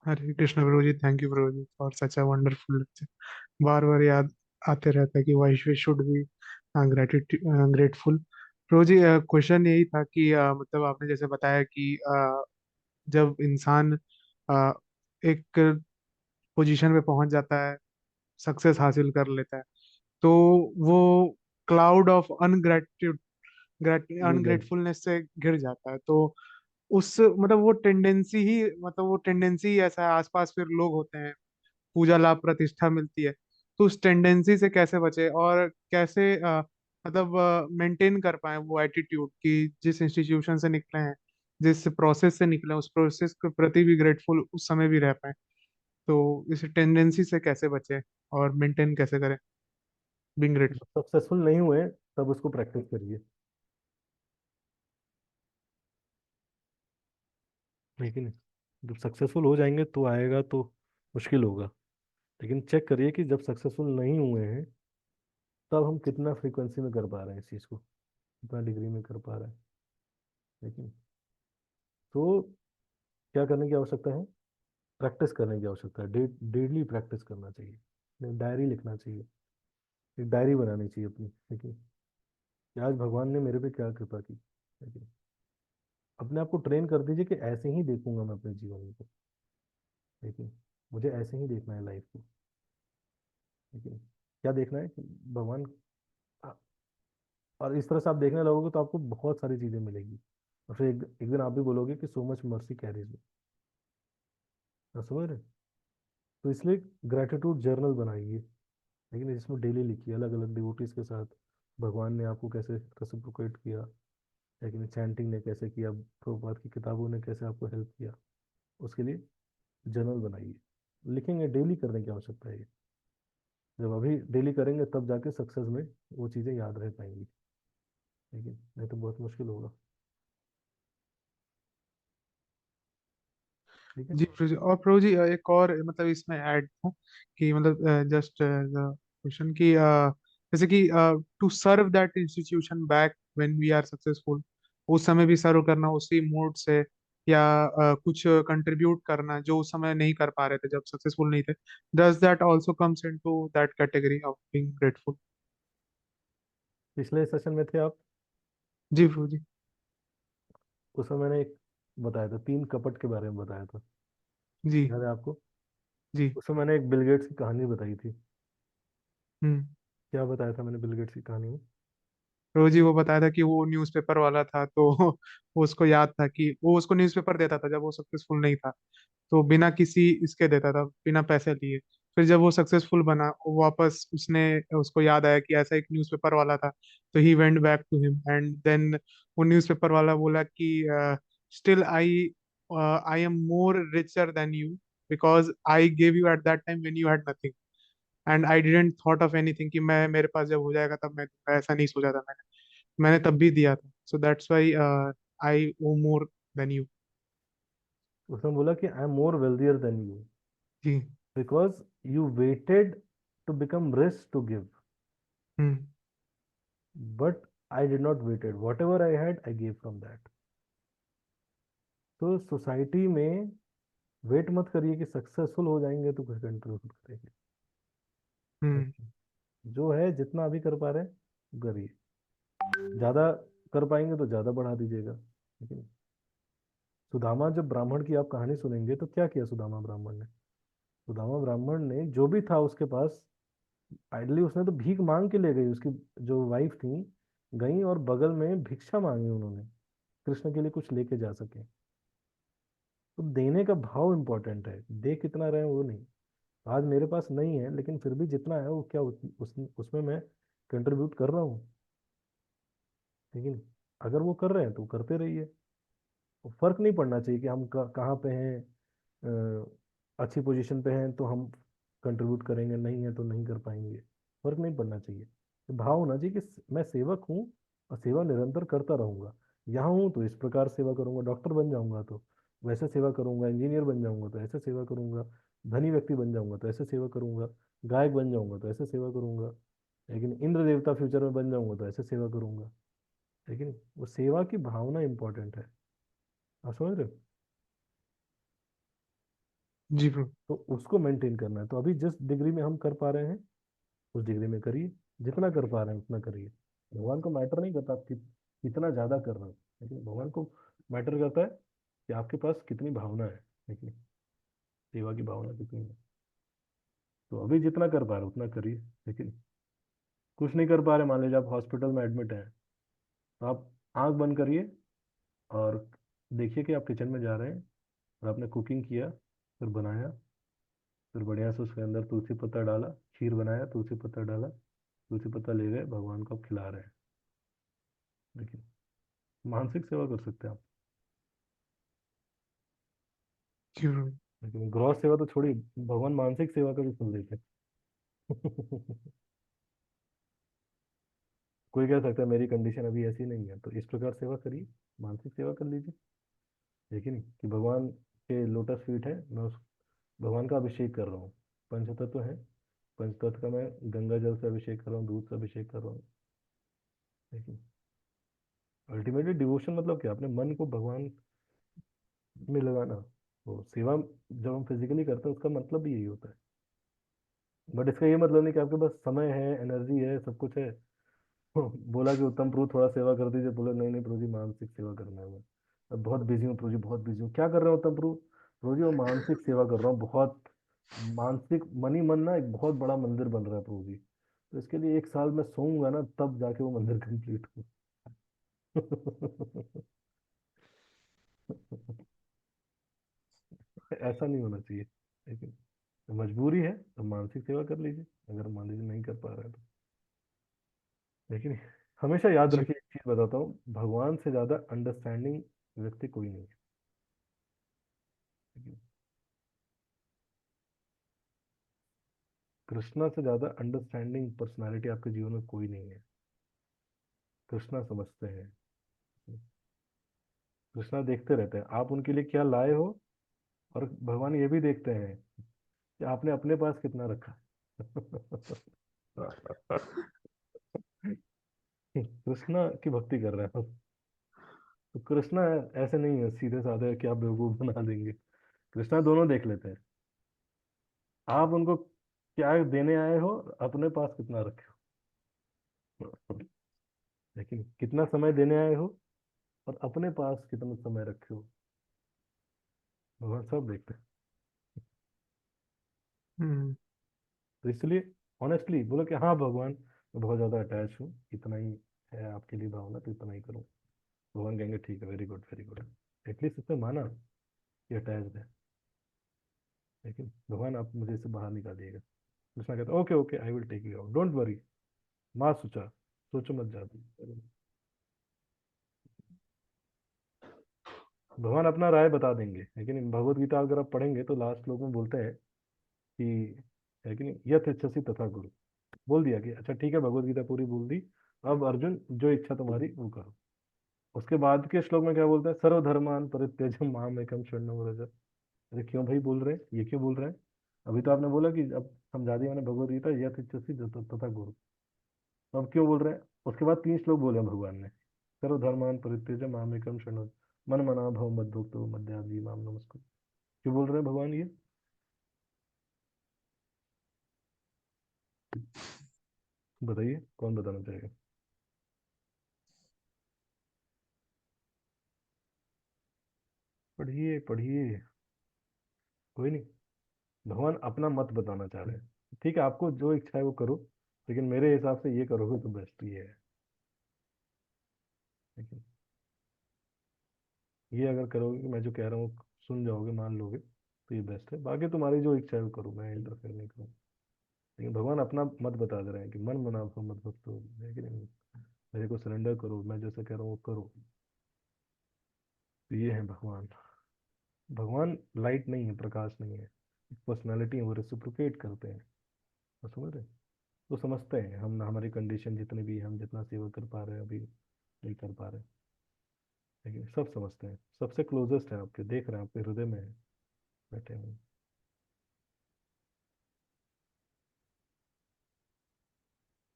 हरे कृष्ण प्रभु जी, थैंक यू प्रभु जी for such a wonderful lecture. बार बार याद आते रहता है कि why we should be grateful. प्रभु जी, क्वेश्चन यही था कि मतलब आपने जैसे बताया कि जब इंसान अ, एक पोजीशन पे पहुंच जाता है, सक्सेस हासिल कर लेता है, तो वो क्लाउड ऑफ निडर। अनग्रेटफुलनेस से घिर जाता है। तो उस मतलब वो टेंडेंसी ही ऐसा है। आसपास फिर लोग होते हैं, पूजा लाभ प्रतिष्ठा मिलती है। तो उस टेंडेंसी से कैसे बचे और कैसे मतलब मेंटेन कर पाए वो एटीट्यूड कि जिस इंस्टीट्यूशन से निकले हैं, जिस प्रोसेस से निकले हैं, उस प्रोसेस के प्रति भी ग्रेटफुल उस समय भी रह पाए। तो इस टेंडेंसी से कैसे बचे और मेंटेन कैसे करें बीइंग ग्रेटफुल। सक्सेसफुल नहीं हुए तब उसको प्रैक्टिस करिए, लेकिन जब सक्सेसफुल हो जाएंगे तो आएगा तो मुश्किल होगा। लेकिन चेक करिए कि जब सक्सेसफुल नहीं हुए हैं तब हम कितना फ्रीक्वेंसी में कर पा रहे हैं इस चीज़ को, कितना डिग्री में कर पा रहे हैं। लेकिन तो क्या करने की आवश्यकता है, प्रैक्टिस करने की आवश्यकता है। डेली प्रैक्टिस करना चाहिए, डायरी लिखना चाहिए, एक डायरी बनानी चाहिए अपनी। देखिए कि आज भगवान ने मेरे पे क्या कृपा की। देखिए अपने आप को ट्रेन कर दीजिए कि ऐसे ही देखूंगा मैं अपने जीवन को। देखिए मुझे ऐसे ही देखना है लाइफ को। देखिए क्या देखना है कि भगवान, और इस तरह से आप देखने लगोगे तो आपको बहुत सारी चीजें मिलेगी। और फिर एक दिन आप भी बोलोगे कि सो मच मर्सी कैरीज मी। समझ रहे हैं? तो इसलिए ग्रेटिट्यूड जर्नल बनाइए, लेकिन इसमें डेली लिखिए अलग अलग डिवोटीज के साथ भगवान ने आपको कैसे रेसिप्रोकेट किया, लेकिन चैंटिंग ने कैसे किया, प्रभुपाद की किताबों ने कैसे आपको हेल्प किया। उसके लिए जर्नल बनाइए, लिखेंगे। डेली करने की आवश्यकता है ये। जब अभी डेली करेंगे तब जाके सक्सेस में वो चीज़ें याद रह पाएंगी, लेकिन नहीं तो बहुत मुश्किल होगा। ठीक है। जी प्रभु जी। और प्रभु जी, एक और मतलब इसमें ऐड था कि मतलब जस्ट क्वेश्चन कि जैसे कि to serve that institution back when we are successful, उस समय भी सर्व करना उसी मूड से, या कुछ कंट्रीब्यूट करना जो उस समय नहीं कर पा रहे थे जब सक्सेसफुल नहीं थे, does that also comes into that category of being grateful. पिछले सेशन में थे आप, जी प्रभु जी। उसमें मैंने एक बताया था, 3 कपट के बारे में बताया था। जी। याद है आपको? जी। उसमें मैंने एक बिल गेट्स की कहानी बताई थी। हम्म। क्या बताया था मैंने बिल गेट्स की कहानी में? रोजी वो बताया था कि वो न्यूज़पेपर वाला था, तो वो उसको याद था कि वो उसको न्यूज़पेपर देता था जब वो सक्सेसफुल नहीं था, तो बिना किसी इसके देता था, बिना पैसे लिए। फिर जब वो सक्सेसफुल बना, वो वापस उसने उसको याद आया कि ऐसा एक न्यूज़पेपर वाला था, तो he went back to him and then वो न्यूज़पेपर वाला बोला कि still I I am more richer than you, because I gave you at that time when you had nothing and I didn't thought of anything कि मैं मेरे पास जब हो जाएगा तब मैं दूंगा। ऐसा नहीं सोचा था मैंने तब भी दिया था। So that's why I owe more than you. उसने बोला कि I am more wealthier than you जी। Because you waited to become rich to give, hmm. But I did not waited, whatever I had I gave from that. तो society में wait मत करिए कि successful हो जाएंगे तो कुछ कंट्रीब्यूट करेंगे। हम्म। जो है जितना अभी कर पा रहे हैं करिए, ज्यादा कर पाएंगे तो ज्यादा बढ़ा दीजिएगा। लेकिन सुदामा, जब ब्राह्मण की आप कहानी सुनेंगे तो क्या किया सुदामा ब्राह्मण ने? सुदामा ब्राह्मण ने जो भी था उसके पास, आइडली उसने तो भीख मांग के ले गई। उसकी जो वाइफ थी गई और बगल में भिक्षा मांगी उन्होंने, कृष्ण के लिए कुछ लेके जा सके। तो देने का भाव इंपॉर्टेंट है, दे कितना रहे हैं वो नहीं। आज मेरे पास नहीं है लेकिन फिर भी जितना है वो क्या उसमें मैं कंट्रीब्यूट कर रहा हूँ। लेकिन अगर वो कर रहे हैं तो करते रहिए। फर्क नहीं पड़ना चाहिए कि हम कहाँ पे हैं, अच्छी पोजीशन पे हैं तो हम कंट्रीब्यूट करेंगे, नहीं है तो नहीं कर पाएंगे। फर्क नहीं पड़ना चाहिए। तो भाव होना चाहिए कि मैं सेवक हूँ और सेवा निरंतर करता रहूंगा। यहाँ हूँ तो इस प्रकार सेवा करूंगा, डॉक्टर बन जाऊंगा तो वैसे सेवा करूंगा, इंजीनियर बन जाऊंगा तो ऐसे सेवा करूंगा, धनी व्यक्ति बन जाऊंगा तो ऐसे सेवा करूंगा, गायक बन जाऊंगा तो ऐसे सेवा करूंगा, लेकिन इंद्र देवता फ्यूचर में बन जाऊंगा तो ऐसे सेवा करूंगा। लेकिन वो सेवा की भावना इंपॉर्टेंट है। आप समझ रहे हो? जी प्रभु। तो उसको मेंटेन करना है। तो अभी जिस डिग्री में हम कर पा रहे हैं उस डिग्री में करिए, जितना कर पा रहे हैं उतना करिए। भगवान को मैटर नहीं करता आप कितना ज्यादा कर रहे हो, लेकिन भगवान को मैटर करता है कि आपके पास कितनी भावना है, लेकिन सेवा की भावना कितनी है। तो अभी जितना कर पा रहे हो उतना करिए। लेकिन कुछ नहीं कर पा रहे, मान लीजिए आप हॉस्पिटल में एडमिट हैं, तो आप आंख बंद करिए और देखिए कि आप किचन में जा रहे हैं और आपने कुकिंग किया, फिर बनाया, फिर बढ़िया से उसके अंदर तुलसी पत्ता डाला, खीर बनाया, तुलसी पत्ता डाला, तुलसी पत्ता ले गए, भगवान को आप खिला रहे हैं। देखिए, मानसिक सेवा कर सकते हैं आप। जी प्रभु। लेकिन ग्रॉस सेवा तो छोड़ी, भगवान मानसिक सेवा का भी सुन लेते हैं। कोई कह सकता है मेरी कंडीशन अभी ऐसी नहीं है, तो इस प्रकार सेवा करिए, मानसिक सेवा कर लीजिए। लेकिन कि भगवान के लोटस फीट है, मैं उस भगवान का अभिषेक कर रहा हूँ। पंचतत्व है, पंचतत्व का मैं गंगा जल से अभिषेक कर रहा हूँ, दूध से अभिषेक कर रहा हूँ। लेकिन अल्टीमेटली डिवोशन मतलब क्या? अपने मन को भगवान में लगाना। तो सेवा जब हम फिजिकली करते हैं उसका मतलब भी यही होता है। बट इसका ये मतलब नहीं कि आपके पास समय है, एनर्जी है, सब कुछ है। बोला कि उत्तम प्रभु थोड़ा सेवा कर दीजिए, बोले नहीं नहीं प्रभु जी मानसिक सेवा करना है। मैं बहुत बिजी हूँ प्रभु जी, बहुत बिजी हूँ। क्या कर रहे हो उत्तम प्रभु? प्रभु जी वो मानसिक सेवा कर रहा हूँ बहुत। मानसिक मन ही मन ना एक बहुत बड़ा मंदिर बन रहा है प्रभु जी, तो इसके लिए 1 साल में सोऊंगा ना तब जाके वो मंदिर कंप्लीट हो। ऐसा नहीं होना चाहिए। लेकिन मजबूरी है तो मानसिक सेवा कर लीजिए, अगर मान लीजिए नहीं कर पा रहे हैं तो। लेकिन हमेशा याद जी रखिए, एक चीज बताता हूँ, भगवान से ज्यादा अंडरस्टैंडिंग व्यक्ति कोई नहीं है। कृष्णा से ज्यादा अंडरस्टैंडिंग पर्सनालिटी आपके जीवन में कोई नहीं है। कृष्णा समझते हैं, कृष्णा देखते रहते हैं आप उनके लिए क्या लाए हो, और भगवान ये भी देखते हैं कि आपने अपने पास कितना रखा। कृष्णा की भक्ति कर रहे हैं हम। तो कृष्णा ऐसे नहीं है सीधे साधे कि आप बेवकूफ बना देंगे। कृष्णा दोनों देख लेते हैं, आप उनको क्या देने आए हो, अपने पास कितना रखे हो। लेकिन कितना समय देने आए हो और अपने पास कितना समय रखे हो, भगवान सब देखते हैं। हम्म। तो इसलिए ऑनेस्टली बोलो कि हाँ भगवान मैं बहुत ज़्यादा अटैच हूँ, इतना ही है आपके लिए भावना तो इतना ही करूँ। भगवान कहेंगे ठीक है, very good very good. At least इसने माना कि अटैच है। लेकिन भगवान आप मुझे इससे बाहर निकालिएगा। कृष्णा कहता okay okay I will take you out, don't worry, माँ सोचा, सोचो मत ज्यादा। भगवान अपना राय बता देंगे, लेकिन भगवत गीता अगर आप पढ़ेंगे तो लास्ट श्लोक में बोलते हैं कि, है कि नहीं, यथ इच्छसि तथा कुरु। बोल दिया कि अच्छा ठीक है, भगवत गीता पूरी बोल दी, अब अर्जुन जो इच्छा तुम्हारी वो करो। उसके बाद के श्लोक में क्या बोलते हैं? सर्वधर्मान परित्यज्य माम एकम शरणम व्रज। अरे क्यों भाई बोल रहे हैं, ये क्यों बोल रहे हैं? अभी तो आपने बोला कि अब समझा दिया मैंने भगवत गीता यथ इच्छसि तथा गुरु, तो अब क्यों बोल रहे हैं? उसके बाद 3 श्लोक बोले हैं भगवान ने, सर्वधर्मान परित्यज्य माम एकम शरणम, मन मना भव मद्भुक्तो मद्याजी माम नमस्कुरु। क्यों बोल रहे हैं भगवान ये? बताइए कौन बताना चाहेगा? पढ़िए पढ़िए, कोई नहीं। भगवान अपना मत बताना चाह रहे हैं। ठीक है, आपको जो इच्छा है वो करो, लेकिन मेरे हिसाब से ये करोगे तो बेस्ट ये है। लेकिन ये अगर करोगे कि मैं जो कह रहा हूँ सुन जाओगे, मान लोगे, तो ये बेस्ट है। बाकी तुम्हारी जो इच्छा है वो करो, मैं इंटरफेयर नहीं करूँ। लेकिन भगवान अपना मत बता दे रहे हैं कि मन मना भव मत भक्त हो, है कि नहीं? मेरे को सरेंडर करो, मैं जैसे कह रहा हूँ वो करो। तो ये है भगवान। भगवान लाइट नहीं है, प्रकाश नहीं है। पर्सनालिटी है वो रेसिप्रोकेट करते हैं। तो समझ रहे हैं? तो समझते हैं हम, हमारी कंडीशन जितनी भी हम जितना सेवा कर पा रहे हैं अभी नहीं कर पा रहे, लेकिन सब समझते हैं, सबसे क्लोजेस्ट है आपके, देख रहे हैं आपके हृदय में है, बैठे हैं।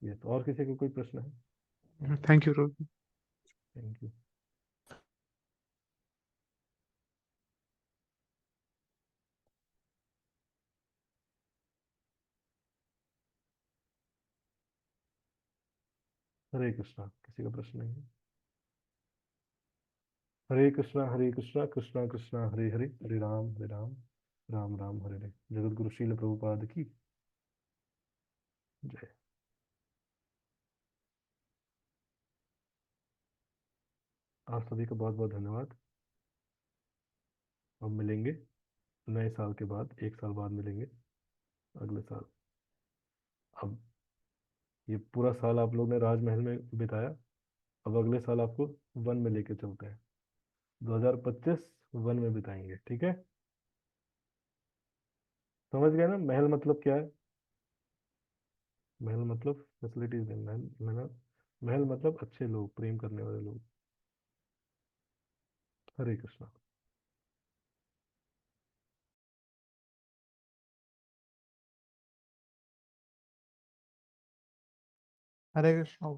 ये तो और किसी को कोई प्रश्न है? Thank you Rohit. Thank you. Hare Krishna, किसी का प्रश्न नहीं है? हरे कृष्णा हरे कृष्णा कृष्णा कृष्णा हरे हरे, हरे राम राम राम हरे हरे। जगत गुरु श्रील प्रभुपाद की जय। आप सभी का बहुत बहुत धन्यवाद। अब मिलेंगे नए साल के बाद, एक साल बाद मिलेंगे अगले साल। अब ये पूरा साल आप लोग ने राजमहल में बिताया, अब अगले साल आपको वन में लेके चलते हैं, 2025 वन में बिताएंगे, ठीक है? समझ गए ना महल मतलब क्या है? महल मतलब फैसिलिटीज है, महल महल मतलब अच्छे लोग, प्रेम करने वाले लोग। हरे कृष्णा। हरे कृष्णा।